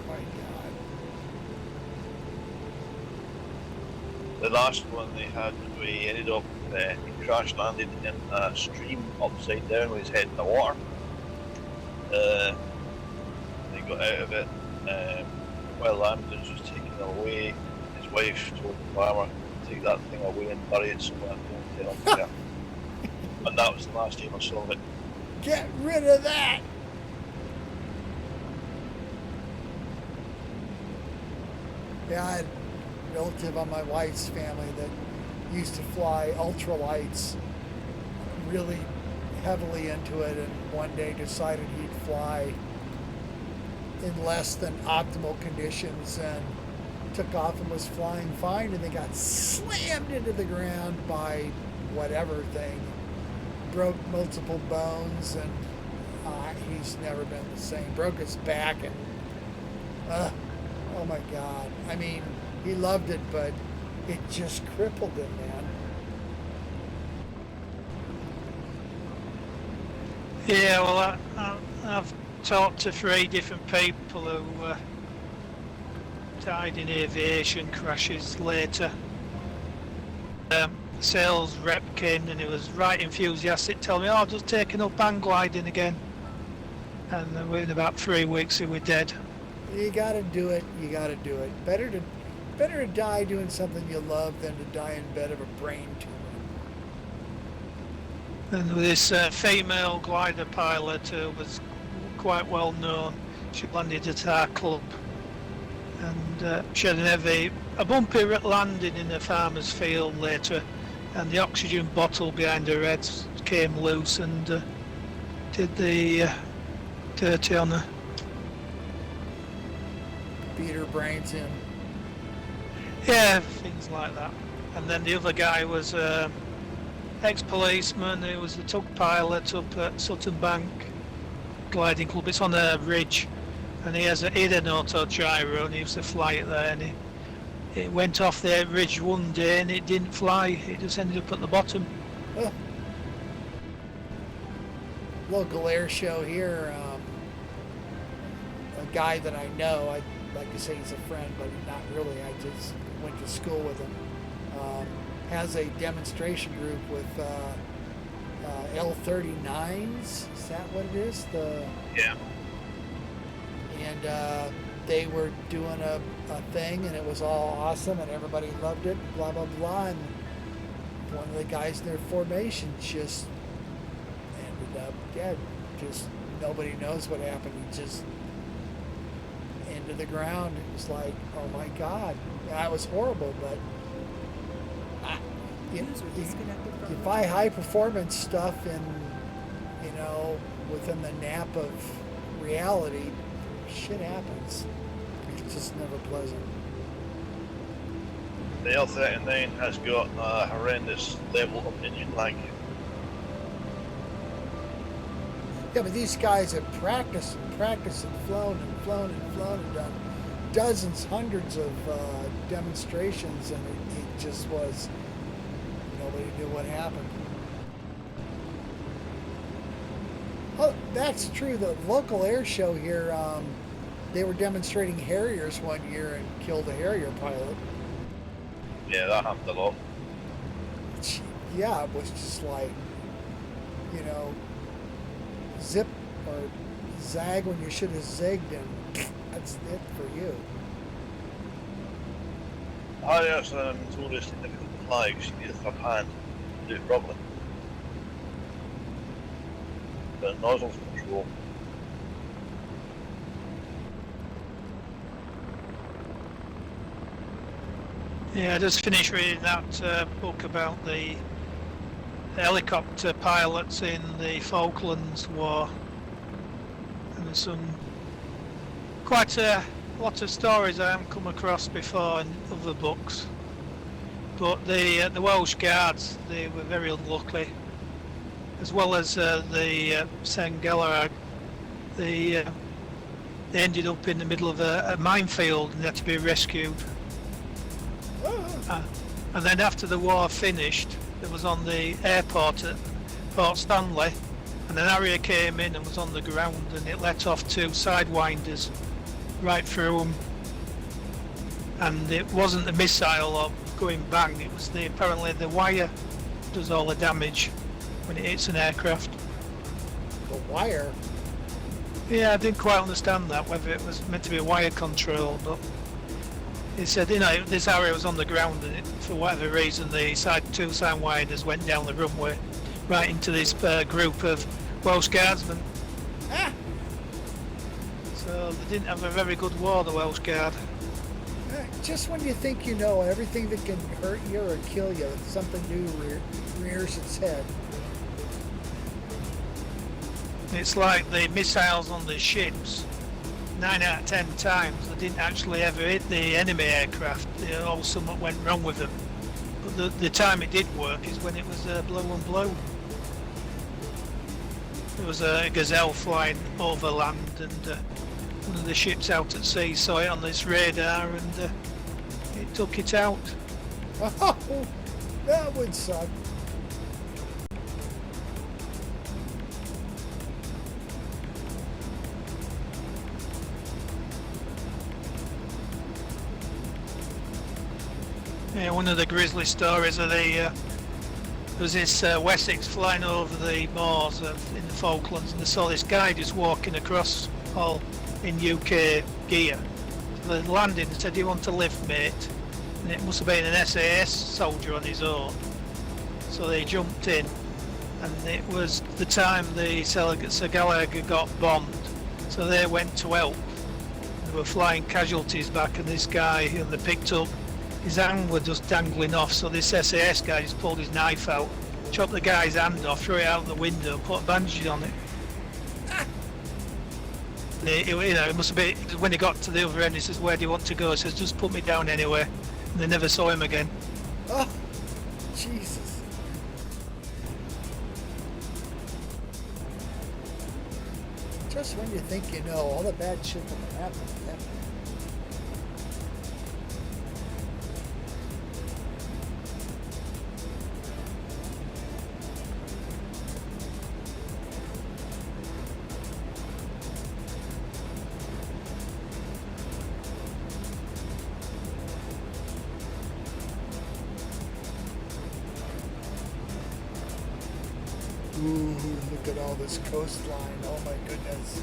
C: My God.
B: The last one they had, he ended up, he crash landed in a stream upside down with his head in the water. They got out of it. While the ambulance was taking him away, his wife told the farmer to take that thing away and bury it somewhere. Don't tell him. And that was the last time I saw it.
C: Get rid of that! Yeah, I had a relative on my wife's family that used to fly ultralights really heavily into it, and one day decided he'd fly in less than optimal conditions and took off and was flying fine, and they got slammed into the ground by whatever thing, broke multiple bones, and he's never been the same. Broke his back, and oh my God. I mean, he loved it, but it just crippled him, man.
D: Yeah, well, I've talked to 3 different people who died in aviation crashes later. Sales rep came and he was right enthusiastic, telling me, "Oh, I've just taken up hang gliding again." And within about 3 weeks he was dead.
C: You gotta do it. You gotta do it. Better to die doing something you love than to die in bed of a brain tumor.
D: And this female glider pilot who was quite well known, she landed at our club, and she had a bumpy landing in a farmer's field later, and the oxygen bottle behind her head came loose and did the dirty on her.
C: Beat her brains in.
D: Yeah, things like that. And then the other guy was ex-policeman. He was the tug pilot up at Sutton Bank Gliding Club. It's on a ridge, and he had an auto gyro, and he used to fly it there. And it went off the ridge one day, and it didn't fly. It just ended up at the bottom.
C: Local air show here. A guy that I know, I'd like to say he's a friend, but not really. I just went to school with him. Has a demonstration group with L-39s. Is that what it is?
B: Yeah.
C: And they were doing a thing, and it was all awesome, and everybody loved it, blah, blah, blah. And one of the guys in their formation just ended up dead. Just nobody knows what happened. He just into the ground. It was like, oh my God. That was horrible, but you buy high performance stuff and, within the nap of reality, shit happens. It's just never pleasant.
B: The L-39 has got a horrendous level of engine lag.
C: Yeah, but these guys have practiced and practiced and flown and flown and flown and done dozens, hundreds of demonstrations, and it just was, nobody knew what happened. Oh, that's true. The local air show here, they were demonstrating Harriers one year and killed a Harrier pilot.
B: Yeah, that happened a lot.
C: Yeah, it was just like, zip or zag when you should have zigged, and that's it for you.
B: Harriers are notoriously difficult to fly because you need a third hand to do it properly. The nozzles control.
D: Yeah, I just finished reading that book about the helicopter pilots in the Falklands War, and there's quite a lot of stories I haven't come across before in other books. But the Welsh Guards, they were very unlucky. as well as the Sengalarag, they ended up in the middle of a minefield and had to be rescued. And then after the war finished, it was on the airport at Port Stanley, and an Harrier came in and was on the ground, and it let off 2 sidewinders right through them. And it wasn't the missile or going bang, it was apparently the wire does all the damage when it hits an aircraft.
C: The wire?
D: Yeah, I didn't quite understand that, whether it was meant to be a wire control, but he said, you know, this area was on the ground and for whatever reason the 2 sidewinders went down the runway right into this group of Welsh Guardsmen.
C: Ah!
D: So they didn't have a very good war, the Welsh Guard.
C: Just when you think you know everything that can hurt you or kill you, something new rears its head.
D: It's like the missiles on the ships, 9 out of 10 times they didn't actually ever hit the enemy aircraft, or something went wrong with them. But the time it did work is when it was blow and blow. There was a Gazelle flying over land, and one of the ships out at sea saw it on this radar, and it took it out.
C: Oh, that would suck.
D: Yeah, one of the grisly stories of there was this Wessex flying over the moors in the Falklands, and they saw this guy just walking across all in UK gear. So they landed and said, "Do you want to lift, mate?" And it must have been an SAS soldier on his own. So they jumped in, and it was the time the Sengalarag got bombed. So they went to help. They were flying casualties back, and this guy, and they picked up, his hand was just dangling off, so this SAS guy just pulled his knife out, chopped the guy's hand off, threw it out the window, and put bandages on it. It must have been, when he got to the other end, he says, "Where do you want to go?" He says, "Just put me down anyway." And they never saw him again.
C: Oh, Jesus. Just when you think you know, all the bad shit that can happen. Ooh, look at all this coastline. Oh my goodness.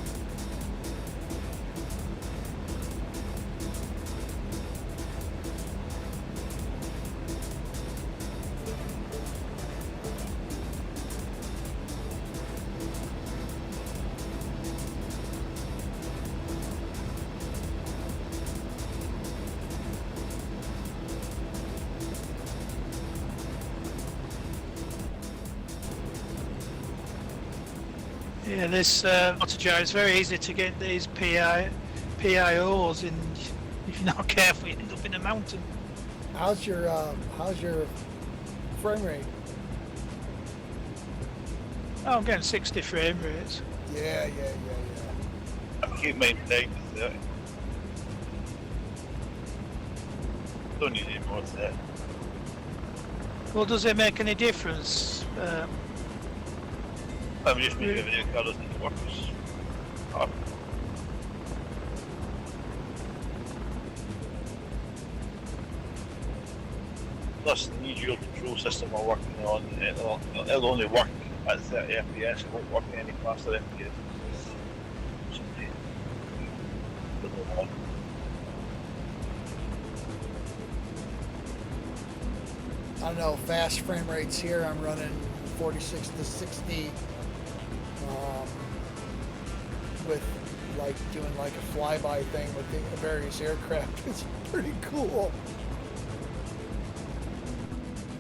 D: Yeah, this motor it's very easy to get these PIOs, and if you're not careful, you end up in a mountain.
C: How's your frame rate?
D: Oh, I'm getting 60 frame rates.
C: Yeah.
B: I keep mine pegged to 30. Don't need any more than that.
D: Well, does it make any difference?
B: I'm just making a video car doesn't need to work as hard. Plus, the new dual control system we're working on, it'll only work at 30 FPS, it won't work at any faster FPS.
C: I don't know, fast frame rates here, I'm running 46 to 60 with like doing like a flyby thing with the various aircraft. It's pretty cool.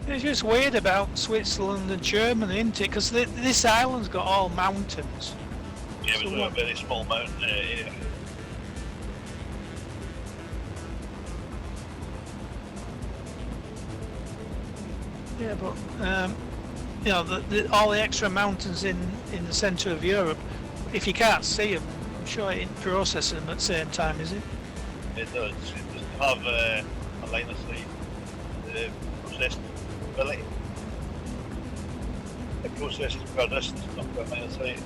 D: It's just weird about Switzerland and Germany, isn't it? Because this island's got all mountains.
B: Yeah, but we're a very small mountain area.
D: Yeah, but you know, all the extra mountains in the centre of Europe. If you can't see them, I'm sure it didn't process them at the same time, is it?
B: It does. It doesn't have a line of sight. The processing ability. It processes per distance, not per line of sight.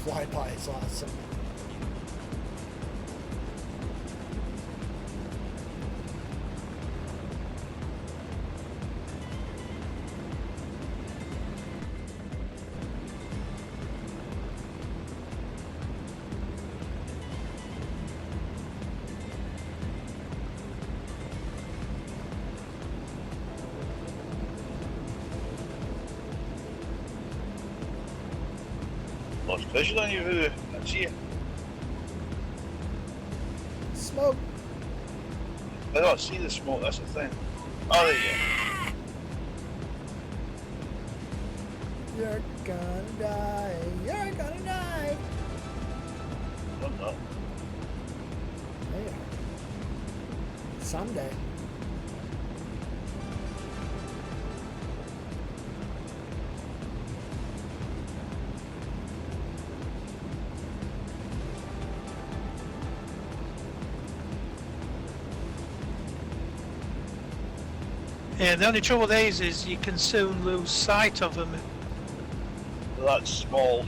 C: Fly pie is awesome.
B: Lost vision on you, I see it.
C: Smoke.
B: I don't see the smoke, that's the thing. Oh, there you
C: You're gonna die. You're gonna die.
B: go. I'm not.
C: There you are. Someday.
D: Yeah, the only trouble with these is you can soon lose sight of them.
B: So that's small.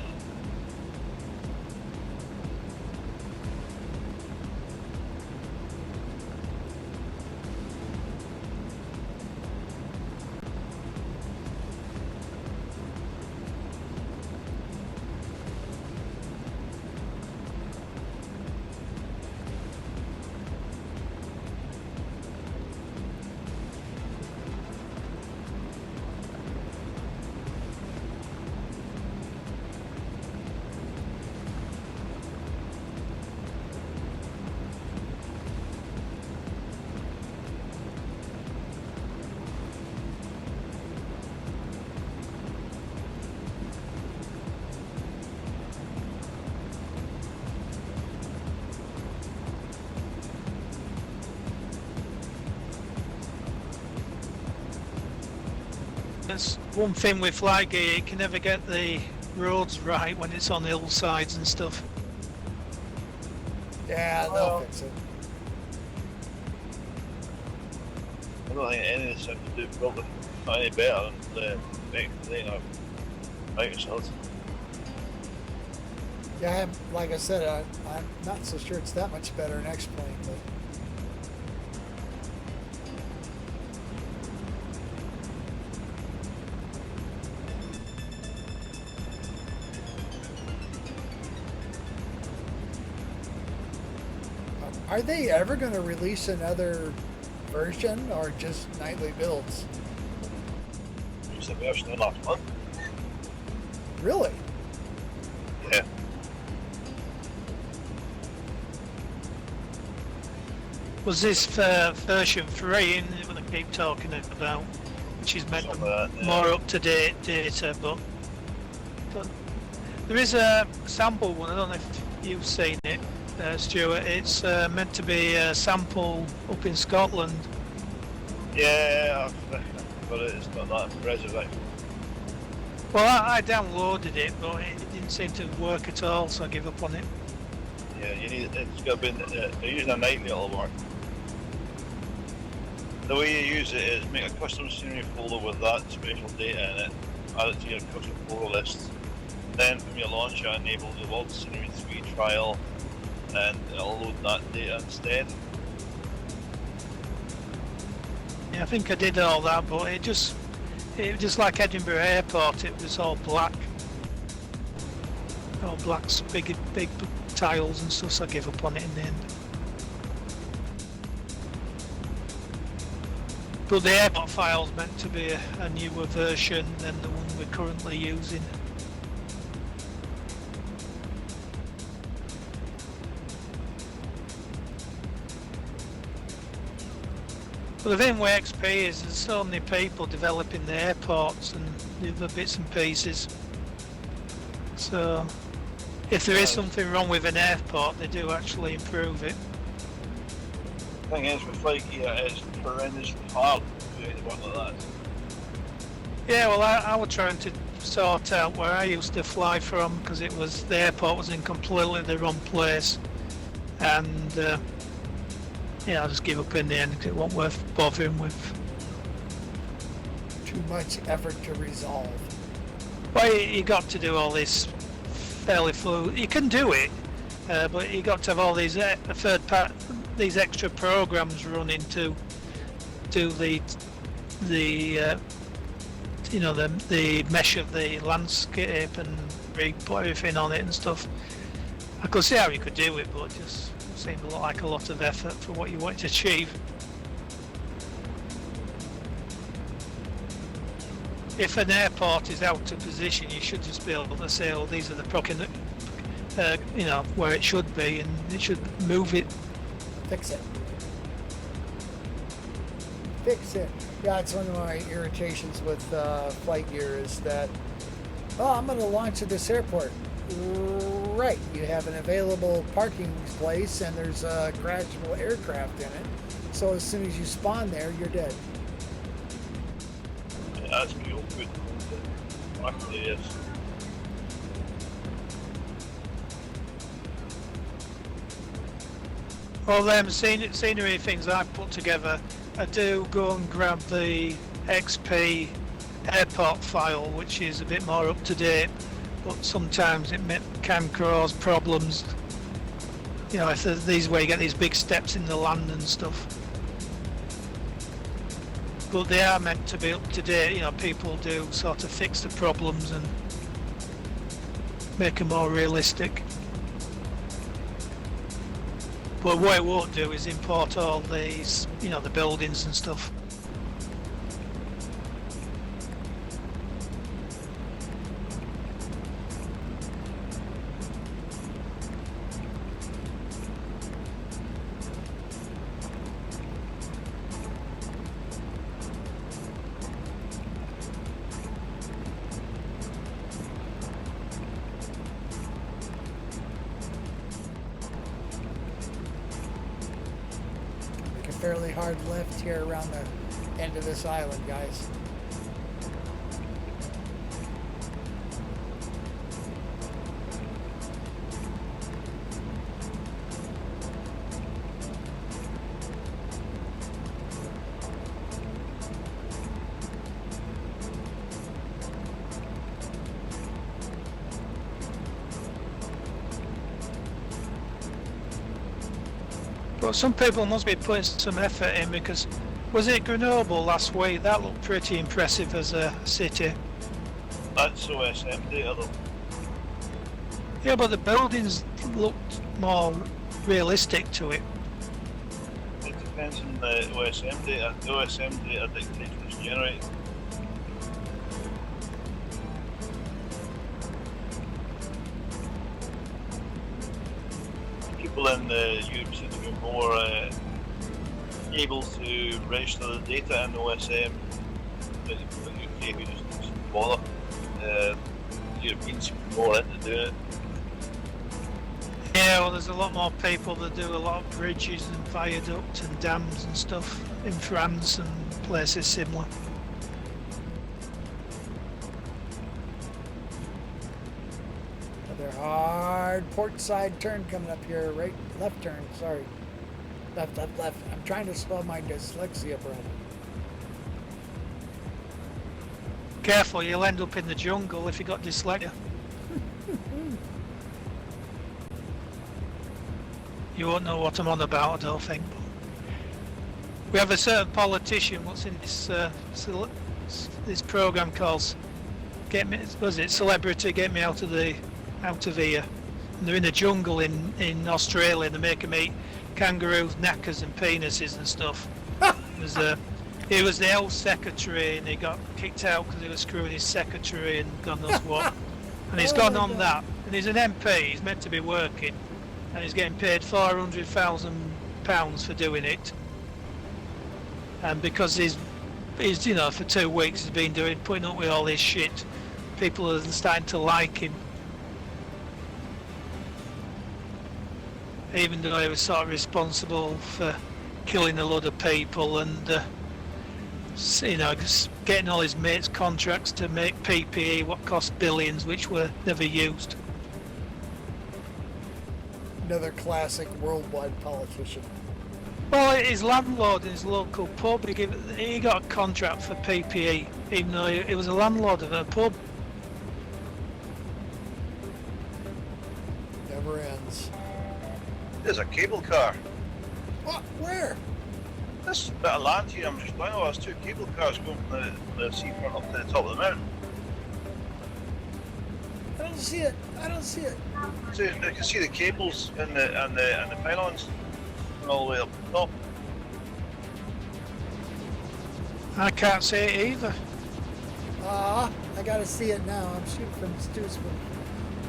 D: That's one thing with flight gear, you can never get the roads right when it's on hillsides and stuff.
C: Yeah, they'll fix it.
B: I don't think any of this seems to do probably not any better than the next thing I've Microsoft.
C: Yeah, like I said, I'm not so sure it's that much better in X-Plane, but are they ever going to release another version or just nightly builds?
B: It's a version of last month.
C: Really?
B: Yeah.
D: Was this version 3 in it, what I keep talking about, which is meant
B: Something like that, yeah.
D: more up-to-date data, but there is a sample one, I don't know if you've seen it, Stuart. It's meant to be a sample up in Scotland.
B: Yeah, but it's not that impressive. Like.
D: Well, I downloaded it, but it didn't seem to work at all, so I give up on it.
B: Yeah, you need. It's got to be. They're using a nightly it'll work. The way you use it is make a custom scenery folder with that special data in it, add it to your custom folder list. Then from your launcher, enable the World Scenery 3 trial, and it'll load that data instead.
D: Yeah, I think I did all that, but it was just like Edinburgh Airport. It was all black, big tiles and stuff. So I gave up on it in the end. But the airport file's meant to be a newer version than the one we're currently using. But the thing with XP is there's so many people developing the airports and the other bits and pieces. So if there is something wrong with an airport, they do actually improve it.
B: The thing is with FlightGear, it's horrendously hard to do any work like that.
D: Yeah, well, I was trying to sort out where I used to fly from because the airport was in completely the wrong place, and I just give up in the end because it wasn't worth bothering with.
C: Too much effort to resolve.
D: Well, you got to do all this fairly full. You can do it, but you got to have all these these extra programs running to do the mesh of the landscape and put everything on it and stuff. I could see how you could do it, but it just seemed like a lot of effort for what you want to achieve. If an airport is out of position, you should just be able to say, "Oh, these are the where it should be," and it should move it.
C: Fix it. Fix it. Yeah, it's one of my irritations with FlightGear is that, I'm going to launch at this airport. Right, you have an available parking place and there's a crashable aircraft in it. So as soon as you spawn there, you're dead.
B: Yeah, that's pretty awkward. Actually, yes.
D: All them scenery things I put together, I do go and grab the XP airport file, which is a bit more up to date, but sometimes it can cause problems. If these where you get these big steps in the land and stuff. But they are meant to be up to date. People do sort of fix the problems and make them more realistic. But what it won't do is import all these, the buildings and stuff.
C: Fairly hard left here around the end of this island, guys.
D: But some people must be putting some effort in because, was it Grenoble last week? That looked pretty impressive as a city.
B: That's OSM data though.
D: Yeah, but the buildings looked more realistic to it.
B: It depends on the OSM data. The OSM data dictates what's generated. People in the Europe seem to be more able to register the data in the OSM than the UK, who just doesn't bother. Europeans seem more into doing it.
D: Yeah, well, there's a lot more people that do a lot of bridges and viaducts and dams and stuff in France and places similar.
C: Another hard port side turn coming up here, right? Left turn, sorry. Left. I'm trying to spell my dyslexia, brother.
D: Careful, you'll end up in the jungle if you got dyslexia. You won't know what I'm on about, I don't think. We have a certain politician, what's in this program called Celebrity Get Me Out of Here. And they're in the jungle in Australia and they're making me eat kangaroos, knackers and penises and stuff. He was the health secretary and he got kicked out because he was screwing his secretary and God knows what. And he's gone on that. And he's an MP, he's meant to be working. And he's getting paid £400,000 for doing it. and because he's you know, for 2 weeks he's been putting up with all this shit, people are starting to like him, even though he was sort of responsible for killing a lot of people and you know, just getting all his mates contracts to make PPE what cost billions, which were never used.
C: Another classic worldwide politician.
D: Well, his landlord in his local pub, he got a contract for PPE, even though he was a landlord of a pub.
C: Never ends.
B: There's a cable car.
C: What? Where?
B: This bit of land here, I'm just going, oh, there's 2 cable cars going from the seafront up to the top of the mountain.
C: I don't see it. I don't see it.
B: So you can see the cables and the pylons all the way up the top.
D: I can't see it either.
C: I gotta see it now. I'm shooting from Stu's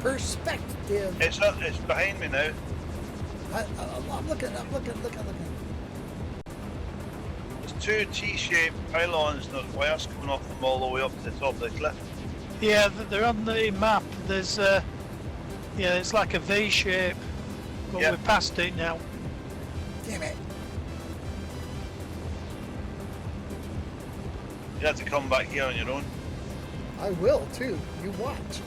C: perspective.
B: It's behind me now.
C: I'm looking.
B: There's 2 T-shaped pylons and there's wires coming off them all the way up to the top of the cliff.
D: Yeah, they're on the map. There's yeah, it's like a V shape, but
B: Yep.
D: we're past it now.
C: Damn it.
B: You have to come back here on your own.
C: I will too. You watch.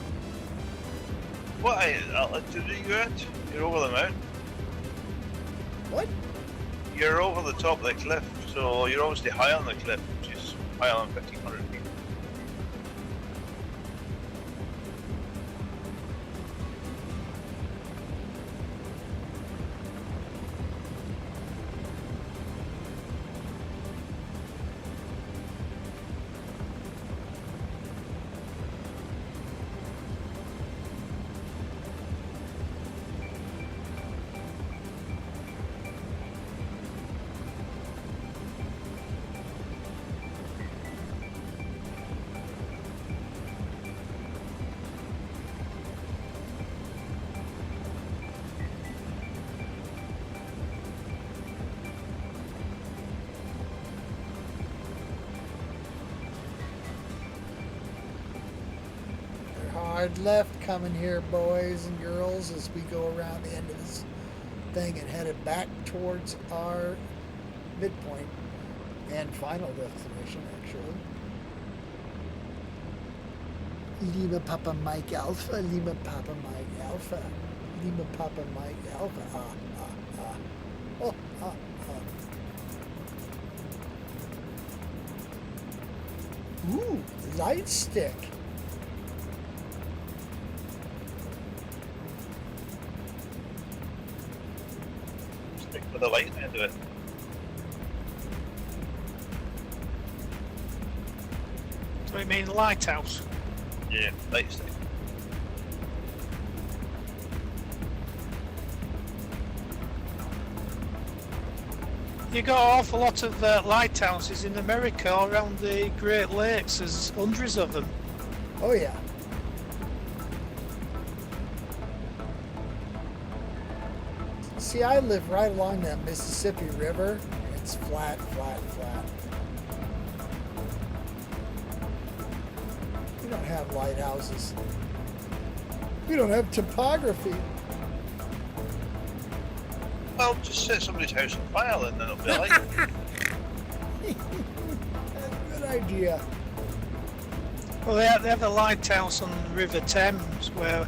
B: What altitude are you at? You're over the mountain.
C: What?
B: You're over the top of the cliff, so you're obviously high on the cliff, which is higher than 1,500 feet.
C: Hard left coming here, boys and girls, as we go around the end of this thing and headed back towards our midpoint and final destination, actually. Lima Papa Mike Alpha, Lima Papa Mike Alpha, Lima Papa Mike Alpha. Oh, Ooh, light stick.
B: Stick with the light end of it.
D: So you mean lighthouse?
B: Yeah, light stick.
D: You got an awful lot of lighthouses in America all around the Great Lakes. There's hundreds of them.
C: Oh yeah. See, I live right along that Mississippi River. It's flat, flat, flat. We don't have lighthouses. We don't have topography.
B: Well, just set somebody's house on fire and then it'll be light.
C: That's a good idea.
D: Well, they have a lighthouse on the River Thames, where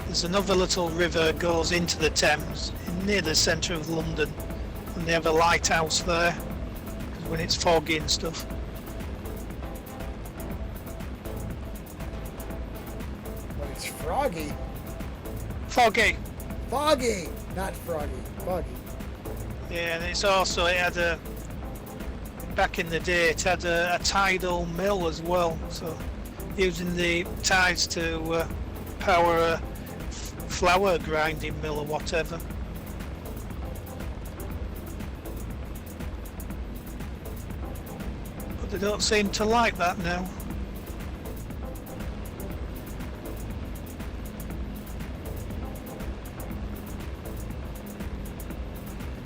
D: there's another little river goes into the Thames near the centre of London, and they have a lighthouse there when it's foggy and stuff.
C: When it's froggy.
D: Foggy.
C: Foggy! Not froggy. Foggy.
D: Yeah, and it's also, it had a, back in the day, it had a tidal mill as well, so using the tides to power a flour grinding mill or whatever. But they don't seem to like that now.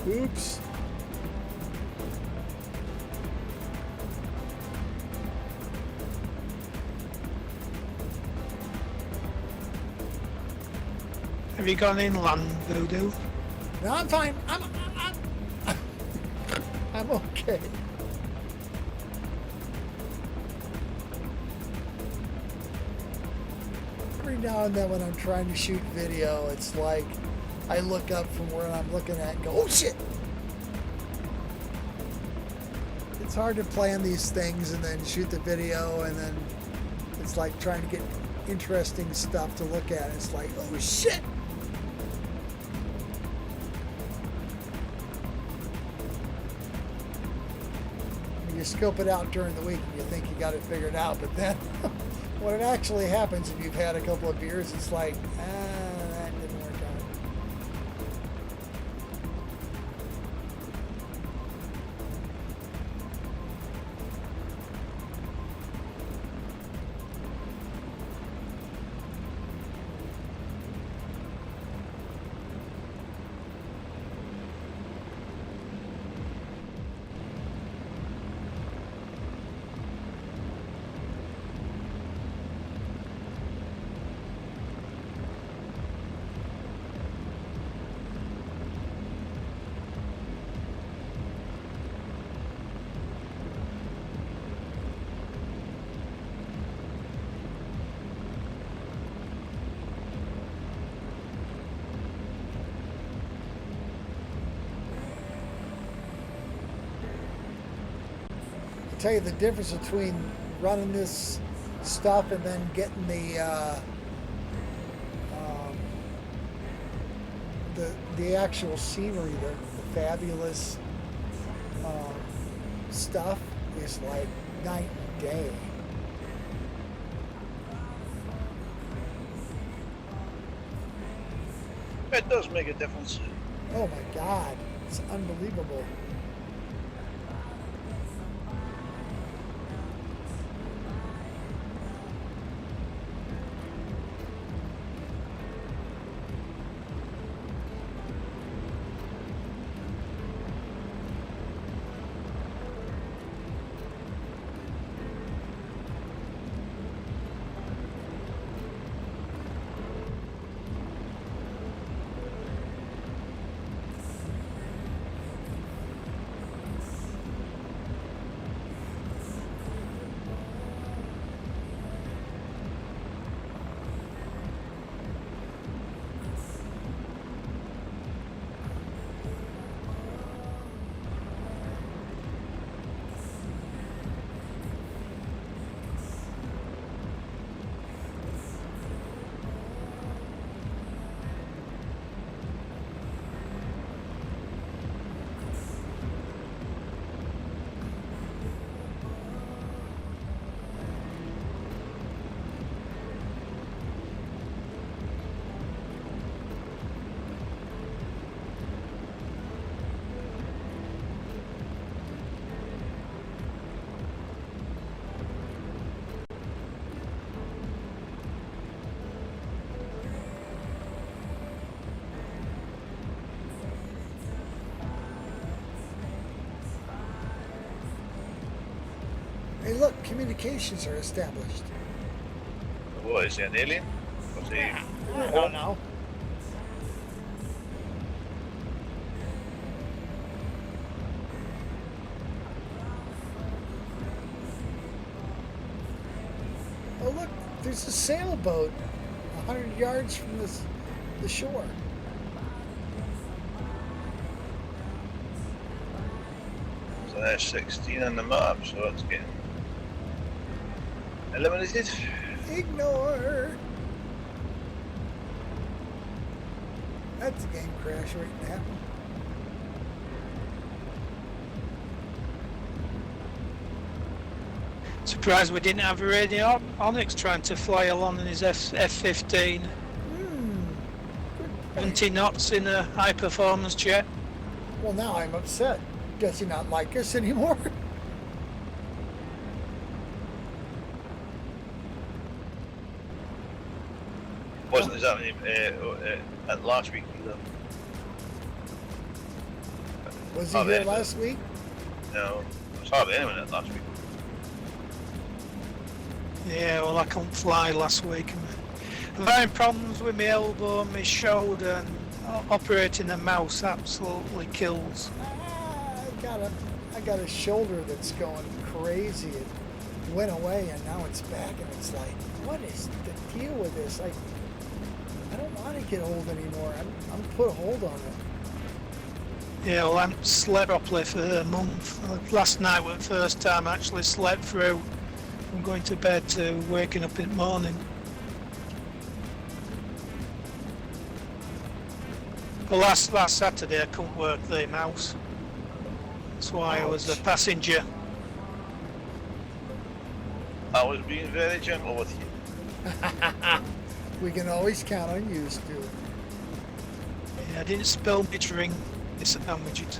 C: Oops.
D: you got an inland voodoo?
C: No, I'm fine. I'm okay. Every now and then when I'm trying to shoot video, it's like I look up from where I'm looking at and go, oh shit! It's hard to plan these things and then shoot the video, and then it's like trying to get interesting stuff to look at. It's like, oh shit! You scope it out during the week and you think you got it figured out, but then when it actually happens and you've had a couple of beers, it's like, that didn't work out. Tell you the difference between running this stuff and then getting the actual scenery, the fabulous stuff is like night and day.
B: It does make a difference.
C: Oh my God, it's unbelievable. Hey, look, communications are established.
B: What, is he an alien? Was he...
C: I don't know. Oh, look, there's a sailboat 100 yards from the shore.
B: So there's 16 on the map, so it's getting eliminated.
C: Ignore. That's a game crash waiting to happen.
D: Surprised we didn't have a radio Onyx trying to fly along in his F-15. 70 knots in a high performance jet.
C: Well, now I'm upset. Does he not like us anymore?
B: Wasn't exactly at last week either.
C: Was he here last week?
B: No, there was hardly anyone at last week.
D: Yeah, well, I couldn't fly last week. I'm having problems with my elbow, my shoulder, and operating a mouse absolutely kills.
C: I got a shoulder that's going crazy. It went away and now it's back, and it's like, what is the deal with this? I don't want to get old anymore. I'm put a hold on it.
D: Yeah, well, I haven't slept properly for a month. Last night was the first time I actually slept through from going to bed to waking up in the morning. Well, last Saturday I couldn't work the mouse. That's why I was a passenger.
B: I was being very gentle with you.
C: We can always count on you, Stu.
D: Yeah, I didn't spill my drink. Sandwich it.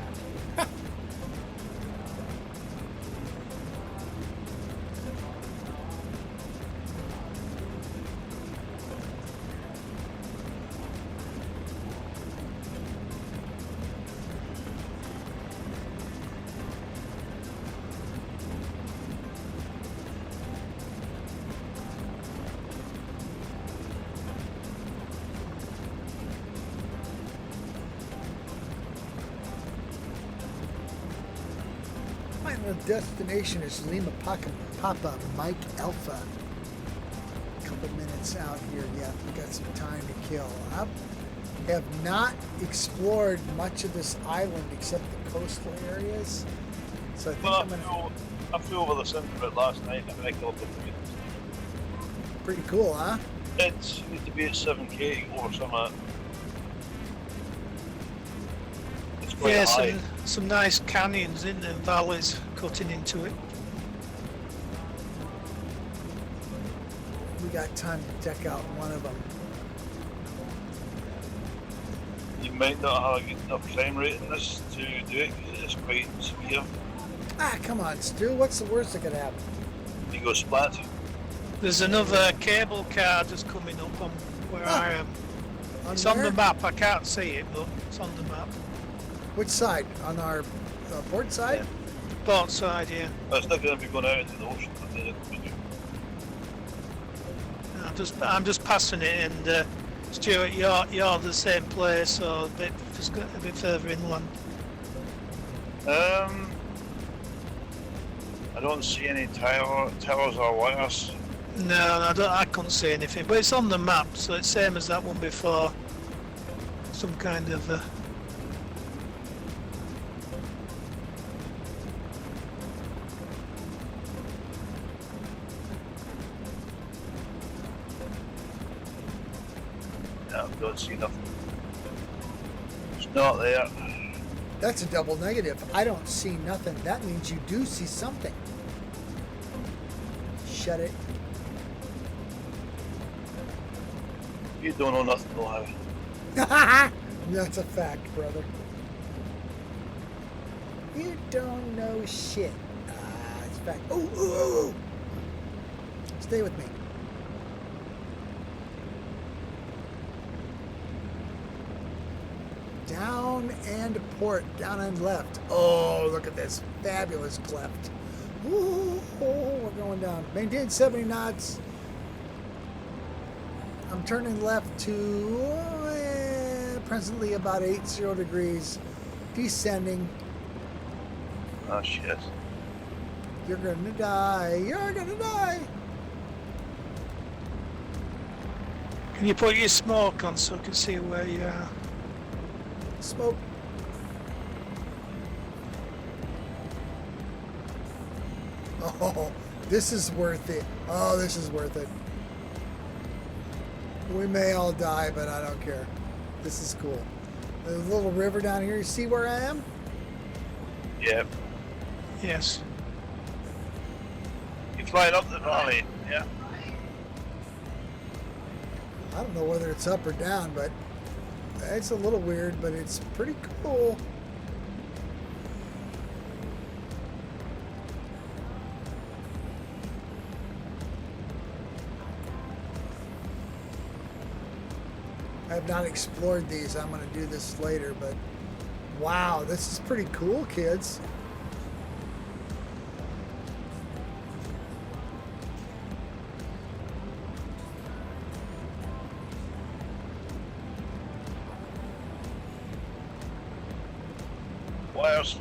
C: Final destination is Lima Papa Mike Alpha. A couple minutes out here yet. We got some time to kill. I have not explored much of this island except the coastal areas. So I think I'm gonna...
B: I flew over the centre of it last night and I killed the three.
C: Pretty cool, huh?
B: It's need to be at 7k over some. It's quite
D: Yeah,
B: high.
D: some nice canyons in the valleys cutting into it.
C: We got time to deck out one of them.
B: You might not have enough frame rate in this to do it because it's quite severe.
C: Ah, come on, Stu. What's the worst that could happen?
B: You go splat.
D: There's another cable car just coming up on where I am. It's on the map. I can't see it, but it's on the map.
C: Which side? On our port side?
D: Port side, yeah.
B: It's not going to be going out into the ocean.
D: I'm just passing it, and Stuart, you're the same place, or a bit further inland.
B: I don't see any towers or wires.
D: No, I couldn't see anything, but it's on the map, so it's same as that one before. Some kind of.
B: No, don't see nothing. It's not there.
C: That's a double negative. I don't see nothing. That means you do see something. Shut it.
B: You don't know nothing, no how.
C: That's a fact, brother. You don't know shit. It's a fact. Ooh. Stay with me. Down and port, down and left. Oh, look at this fabulous cleft. Ooh, we're going down. Maintain 70 knots. I'm turning left to presently about 80 degrees. Descending.
B: Oh shit.
C: You're gonna die. You're gonna die.
D: Can you put your smoke on so I can see where you are?
C: Smoke. Oh, this is worth it. Oh, this is worth it. We may all die, but I don't care. This is cool. There's a little river down here. You see where I am?
B: Yep.
D: Yes.
B: You're flying up the valley, yeah?
C: I don't know whether it's up or down, but it's a little weird, but it's pretty cool. I have not explored these. I'm going to do this later, but wow, this is pretty cool, kids.
B: Wires.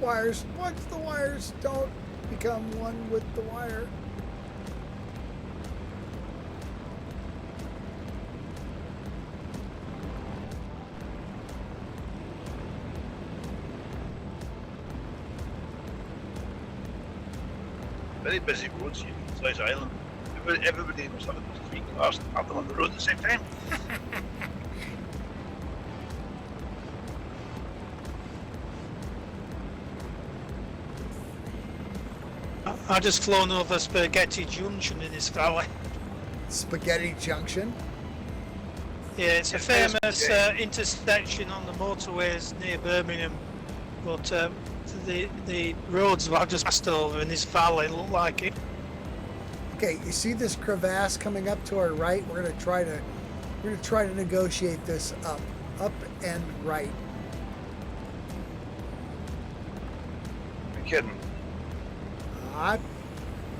C: Wires. Watch the wires. Don't become one with the wire.
B: Very busy roads here in South Island. Everybody was having 3 cars and have them on the road at the same time.
D: I just flown over Spaghetti Junction in this valley.
C: Spaghetti Junction.
D: Yeah, it's a
B: Yes,
D: famous
B: okay.
D: intersection on the motorways near Birmingham. But the roads that I've just passed over in this valley look like it.
C: Okay, you see this crevasse coming up to our right? We're gonna try to negotiate this up and right.
B: You're kidding.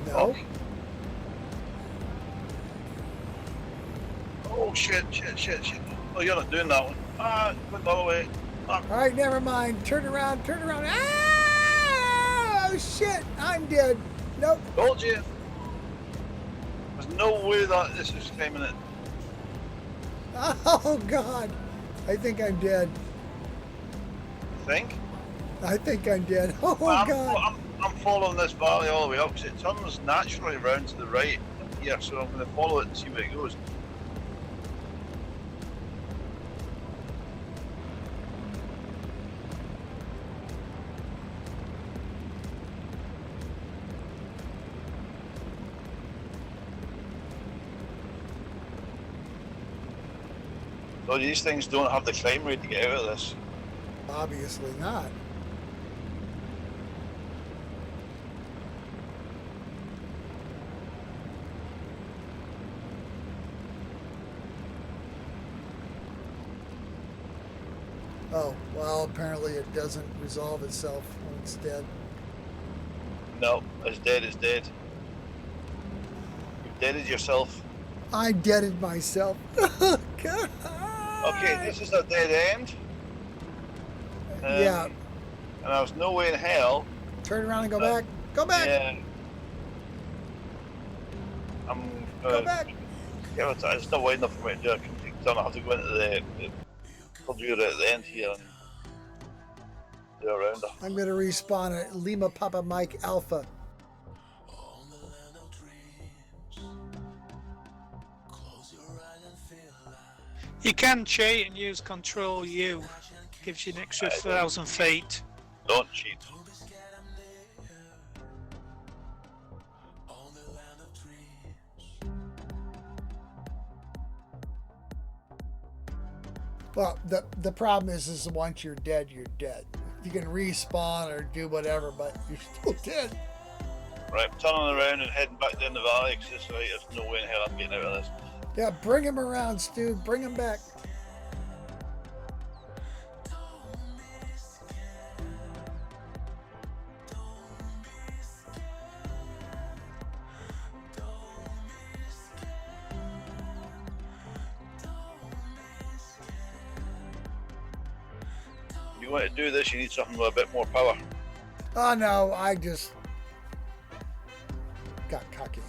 C: No.
B: Oh shit. Oh, you're not doing that one. Went the other way.
C: All right, never mind. Turn around. Ah! Oh shit! I'm dead. Nope.
B: Told you. There's no way that this is coming in.
C: Oh god. I think I'm dead.
B: Think?
C: I think I'm dead. Oh god.
B: I'm following this valley all the way up because it turns naturally round to the right here, so I'm going to follow it and see where it goes. So these things don't have the climb rate to get out of this.
C: Obviously not. Oh, well, apparently it doesn't resolve itself when it's dead.
B: No, it's dead, it's dead. You've deaded yourself.
C: I deaded myself. Oh, God.
B: Okay, this is a dead end.
C: Yeah.
B: And there's no way in hell.
C: Turn around and go back. Go back.
B: Yeah. I'm
C: Go back.
B: Yeah, it's not wide enough for me to do a complete turn. I have to go into the view at the end here and do a rounder.
C: I'm going to respawn at Lima Papa Mike Alpha.
D: You can cheat and use Control U. Gives you an extra 1,000 feet.
B: Don't cheat.
C: Well, the problem is once you're dead, you're dead. You can respawn or do whatever, but you're still dead.
B: Right, turning around and heading back down the valley because this right, there's no way in hell I'm getting out of this.
C: Yeah, bring him around, Stu. Bring him back.
B: If you want to do this, you need something with a bit more power.
C: Oh no, I just got cocky.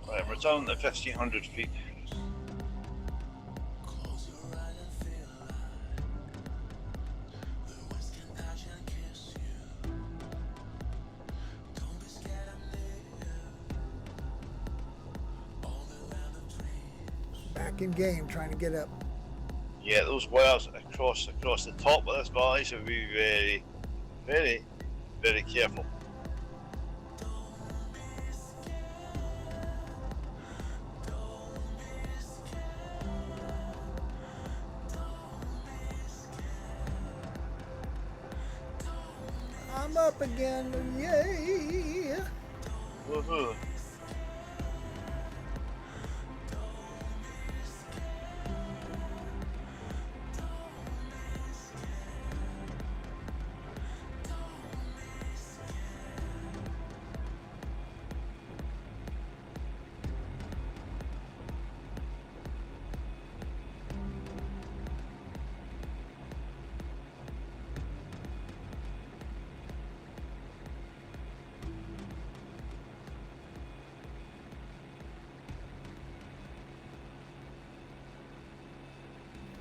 B: Right, we're down to 1,500 feet.
C: Back in game, trying to get up.
B: Yeah, those wires across the top of this valley, so be very, very, very careful.
C: I'm up again. Yay!
B: Woohoo.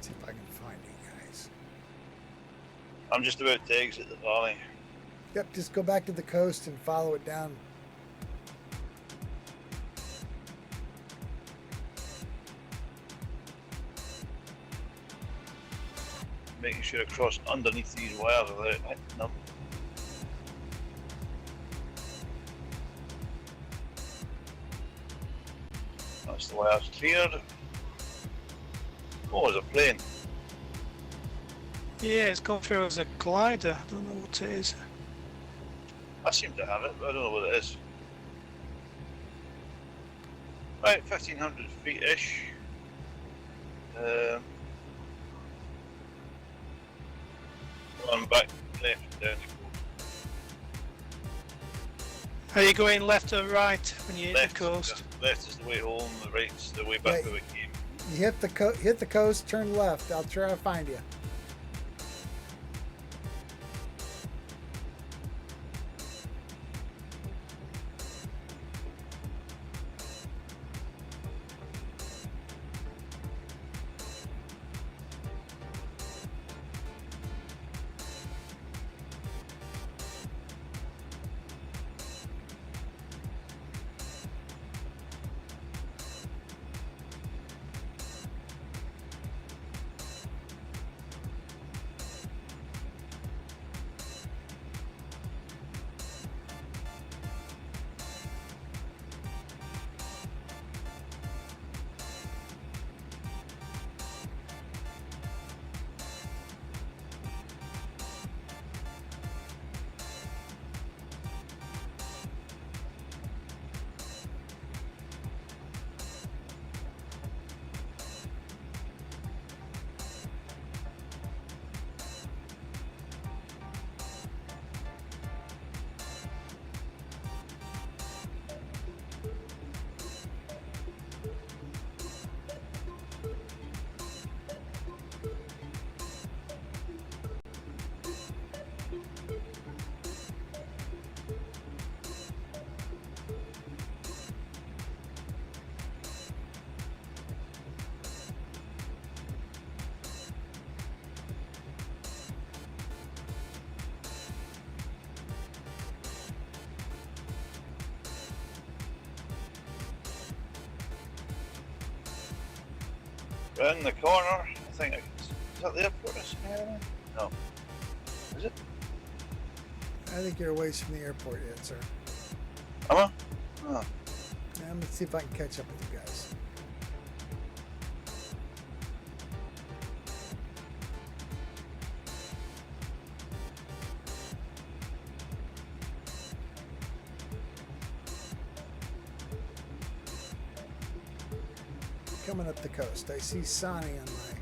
C: See if I can find you guys.
B: I'm just about to exit the valley.
C: Yep, just go back to the coast and follow it down.
B: Making sure I cross underneath these wires without hitting them. That's the wires cleared. Oh, there's a plane.
D: Yeah, it's gone through as a glider. I don't know what it is.
B: I seem to have it, but I don't know what it is. Right, 1500 feet-ish. On back left down the coast.
D: Are you going left or right when you hit
B: Left,
D: the coast?
B: left is the way home, the right's the way back
C: Yeah.
B: where we came.
C: You hit the coast, turn left. I'll try to find you.
B: Round the corner, I think. Is that the airport? No. Is it?
C: I think you're a ways from the airport yet, sir.
B: Am I? Oh.
C: Now, I'm gonna see if I can catch up with you guys. Coming up the coast, I see Sonny on my.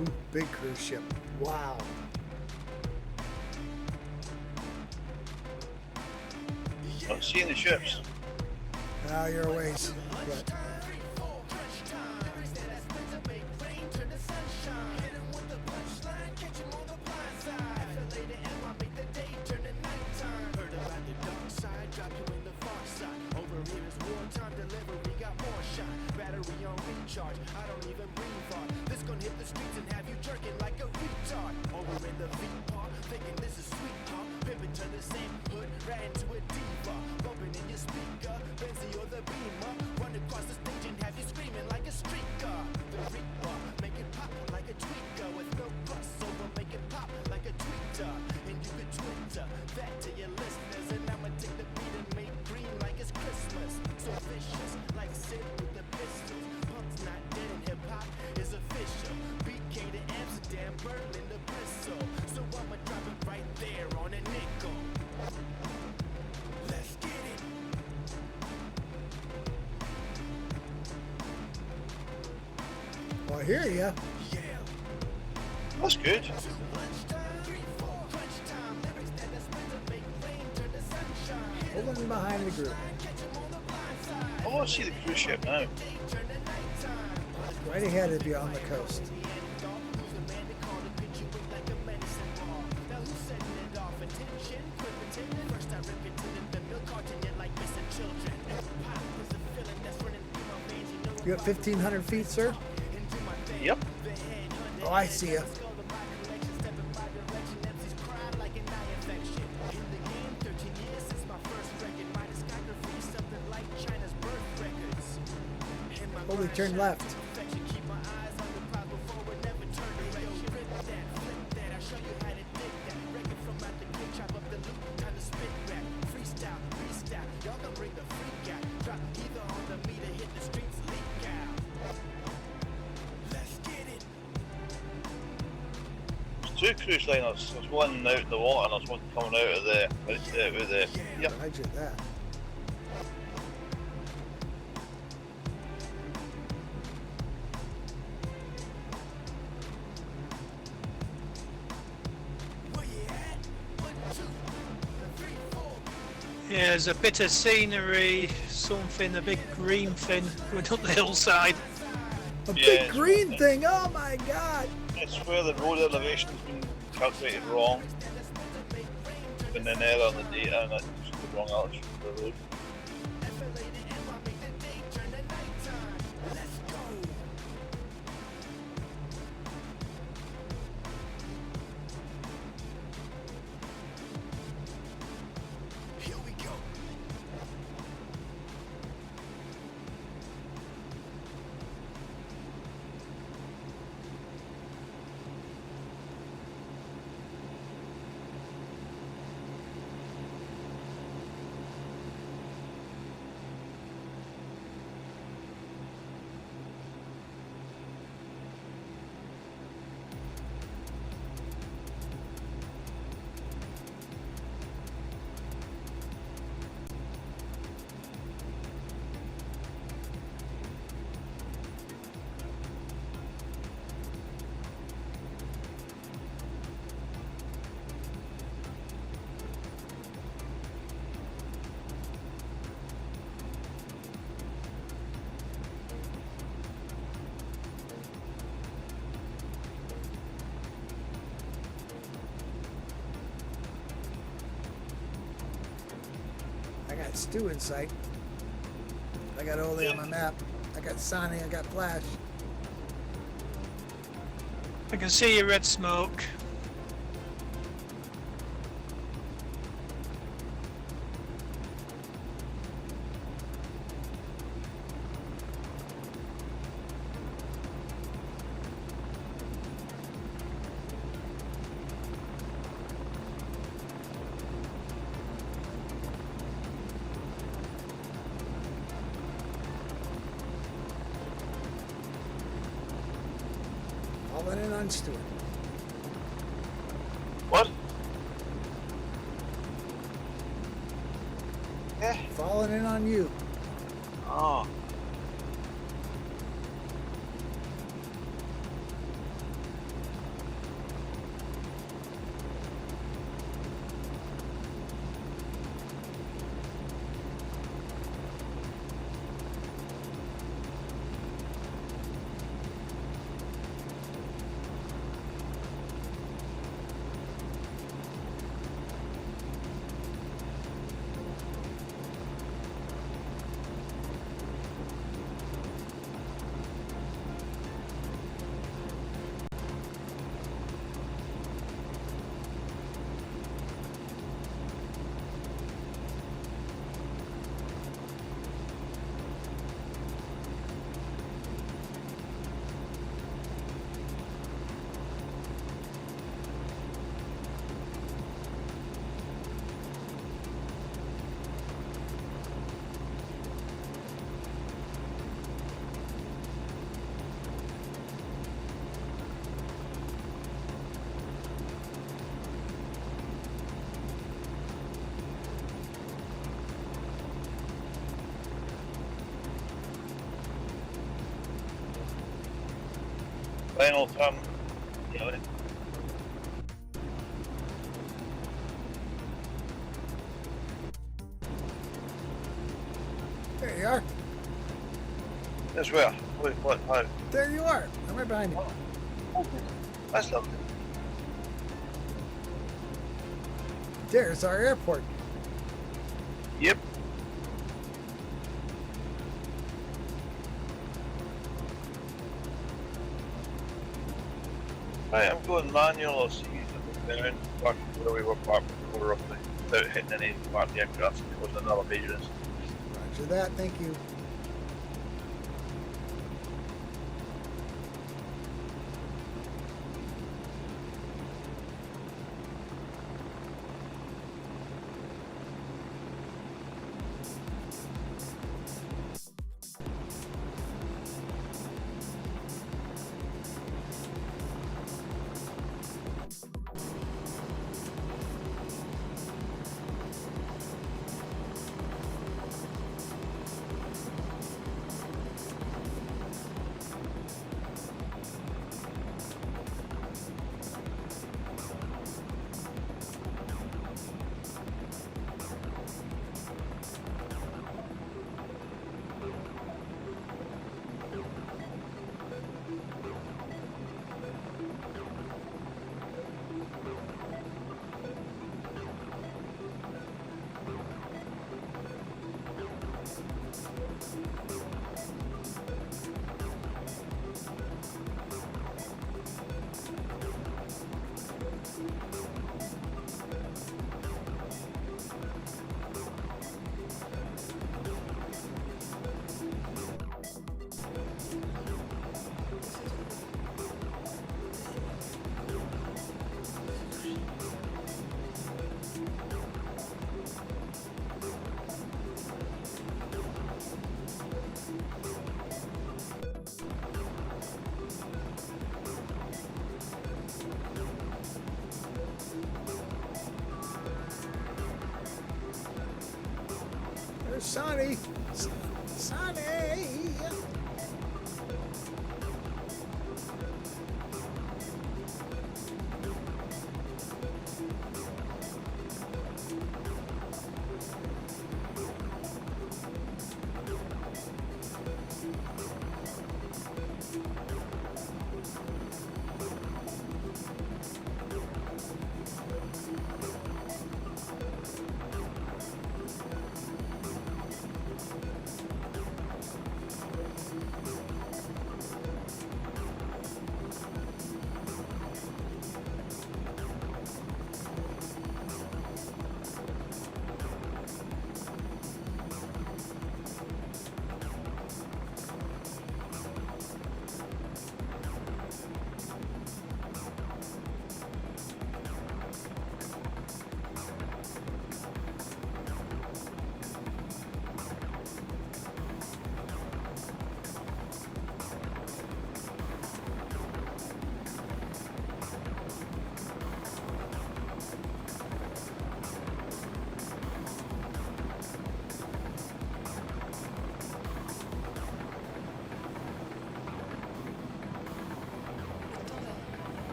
C: Ooh, big cruise ship. Wow.
B: Not seeing the ships.
C: Now you're a ways. But
E: recharge. I don't even breathe hard. This gon' hit the streets and have you jerking like a retard. Over in the V-Park, thinking this is sweet, huh? Pimpin' to the same hood, ran to a diva. Bumping in your speaker, Benzie or the Beamer. Run across the stage and have you screaming like a streaker. The Reaper, make it pop like a tweaker. With no crossover, make it pop like a tweeter. And you can Twitter that to your listeners. And I'ma take the beat and make green like it's Christmas. So vicious, like Sid with the pistols. Punk's not dead and hip-hop is official. BK to Amsterdam, Berlin to Bristol. So I'ma drop it right there on a nickel. Let's get it.
C: Well, I hear ya.
E: Yeah.
B: That's good.
E: 2 lunchtime, 3, 4 crunch time. Lyrics that are spent to make rain turn to sunshine.
C: Pulling behind the group.
E: Catch 'em on the blind side.
B: I want to see the cruise ship now.
E: Day turn to nighttime.
C: Right ahead of you on the coast.
E: Who's the man that called a picture with like a medicine ball? Now who's setting it off? Attention, quick pretending. First I rip it to the milk carton, you're like missing children. Pop is a feeling that's running through my veins. You know
C: You got 1,500 feet, sir?
E: into my veins.
B: Yep.
E: The head hunter.
C: Oh, I see ya.
E: Skull of my collection, step in my direction. MC's crying like an eye infection. In the game, 13 years since my first record. My discography, something like China's birth records. In my
C: Holy,
E: mind,
C: turn
E: shine
C: left.
E: to perfection. Keep my eyes on the prize before it never turn to rail. Rip that, flip that. I show you how to dig that. Record from out the gate, chop up the loop, time to spit rap. Freestyle, freestyle. Y'all gonna bring the freak out. Drop either on the meter, hit the streets, leak out. Let's get it.
B: There's 2 cruise liners. There's one out in the water and there's one coming out of the Yep.
C: Roger that.
E: Where you at? 1, 2, 3, 4.
D: Yeah, there's a bit of scenery, something, a big green thing going up the hillside.
C: A
B: Yeah,
C: big
B: it's
C: green
B: one
C: thing. Oh my god.
B: It's where the road elevation's been calculated wrong. Been an error on the data and it's the wrong altitude for the road.
E: Here we go.
C: I got Stu in sight. I got Ole on my map. I got Sonny. I got Flash.
D: I can see your red smoke.
C: Falling in on Stuart.
B: What? Yeah.
C: Falling in on you.
B: Oh. Final turn. Yeah.
C: There you are.
B: That's where. Wait, what? How?
C: There you are. I'm right behind you.
B: That's lovely.
C: There's our airport.
B: Yep. Right, I'm going manual or see down back where we were parked before roughly without hitting any part of the aircraft. It was another major incident.
C: Roger that. Thank you. There's Sonny. Sonny.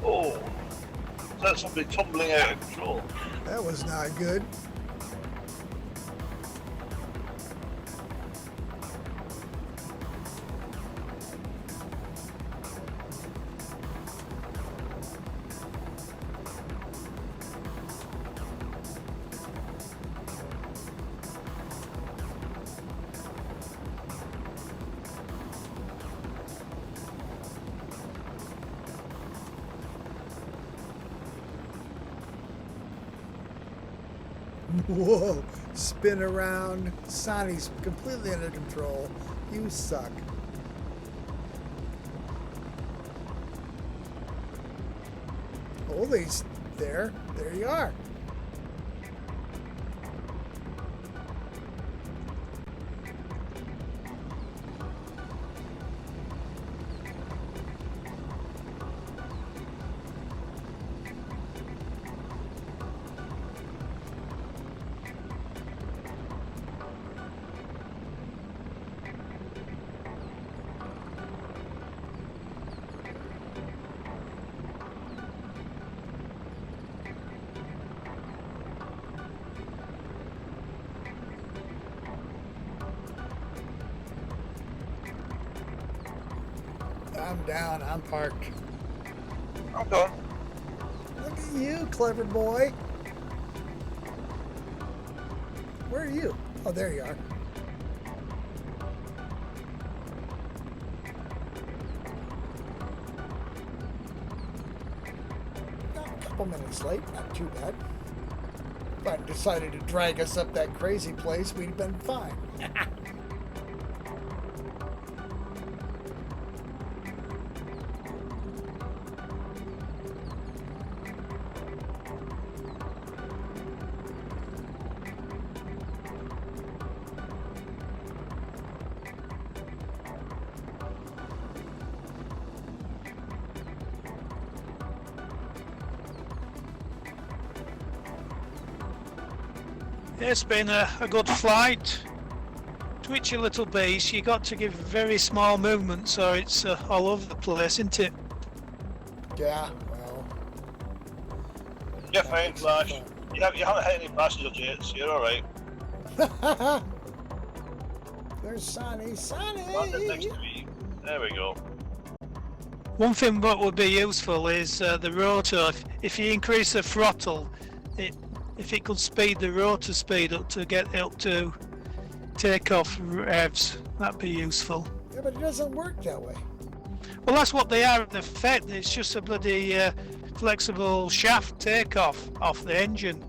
B: Oh, is that somebody tumbling out of control?
C: That was not good. Whoa, spin around. Sonny's completely under control. You suck. Holy's there. There you are. I'm down. I'm parked.
B: I'm going.
C: Look at you, clever boy. Where are you? Oh, there you are. A couple minutes late, not too bad. If I decided to drag us up that crazy place, we'd have been fine.
D: It's been a good flight. Twitchy little beast. You got to give very small movements, or it's all over the place, isn't it?
C: Yeah, well.
B: You're fine, Flash. You haven't hit any passenger jets. You're all right.
C: There's Sonny.
B: Landed next to me. There we go.
D: One thing that would be useful is the rotor. If you increase the throttle, if it could speed the rotor speed up to get it up to takeoff revs, that'd be useful.
C: Yeah, but it doesn't work that way.
D: Well, that's what they are in effect. It's just a bloody flexible shaft takeoff off the engine.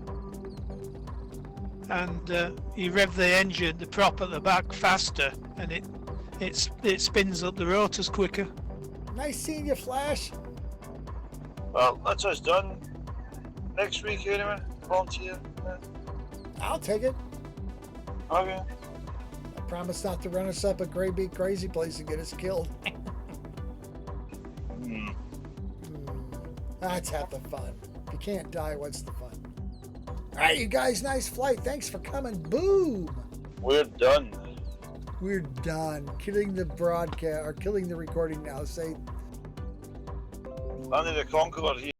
D: And you rev the engine, the prop at the back faster, and it spins up the rotors quicker.
C: Nice seeing you, Flash.
B: Well, that's us done. Next week, anyway. Volunteer.
C: I'll take it.
B: Okay.
C: I promise not to run us up a great big crazy place and get us killed. That's half the fun. If you can't die, what's the fun? All right, you guys, nice flight. Thanks for coming. Boom.
B: We're done.
C: We're done. Killing the broadcast or killing the recording now. Say
B: Landed the Conqueror here.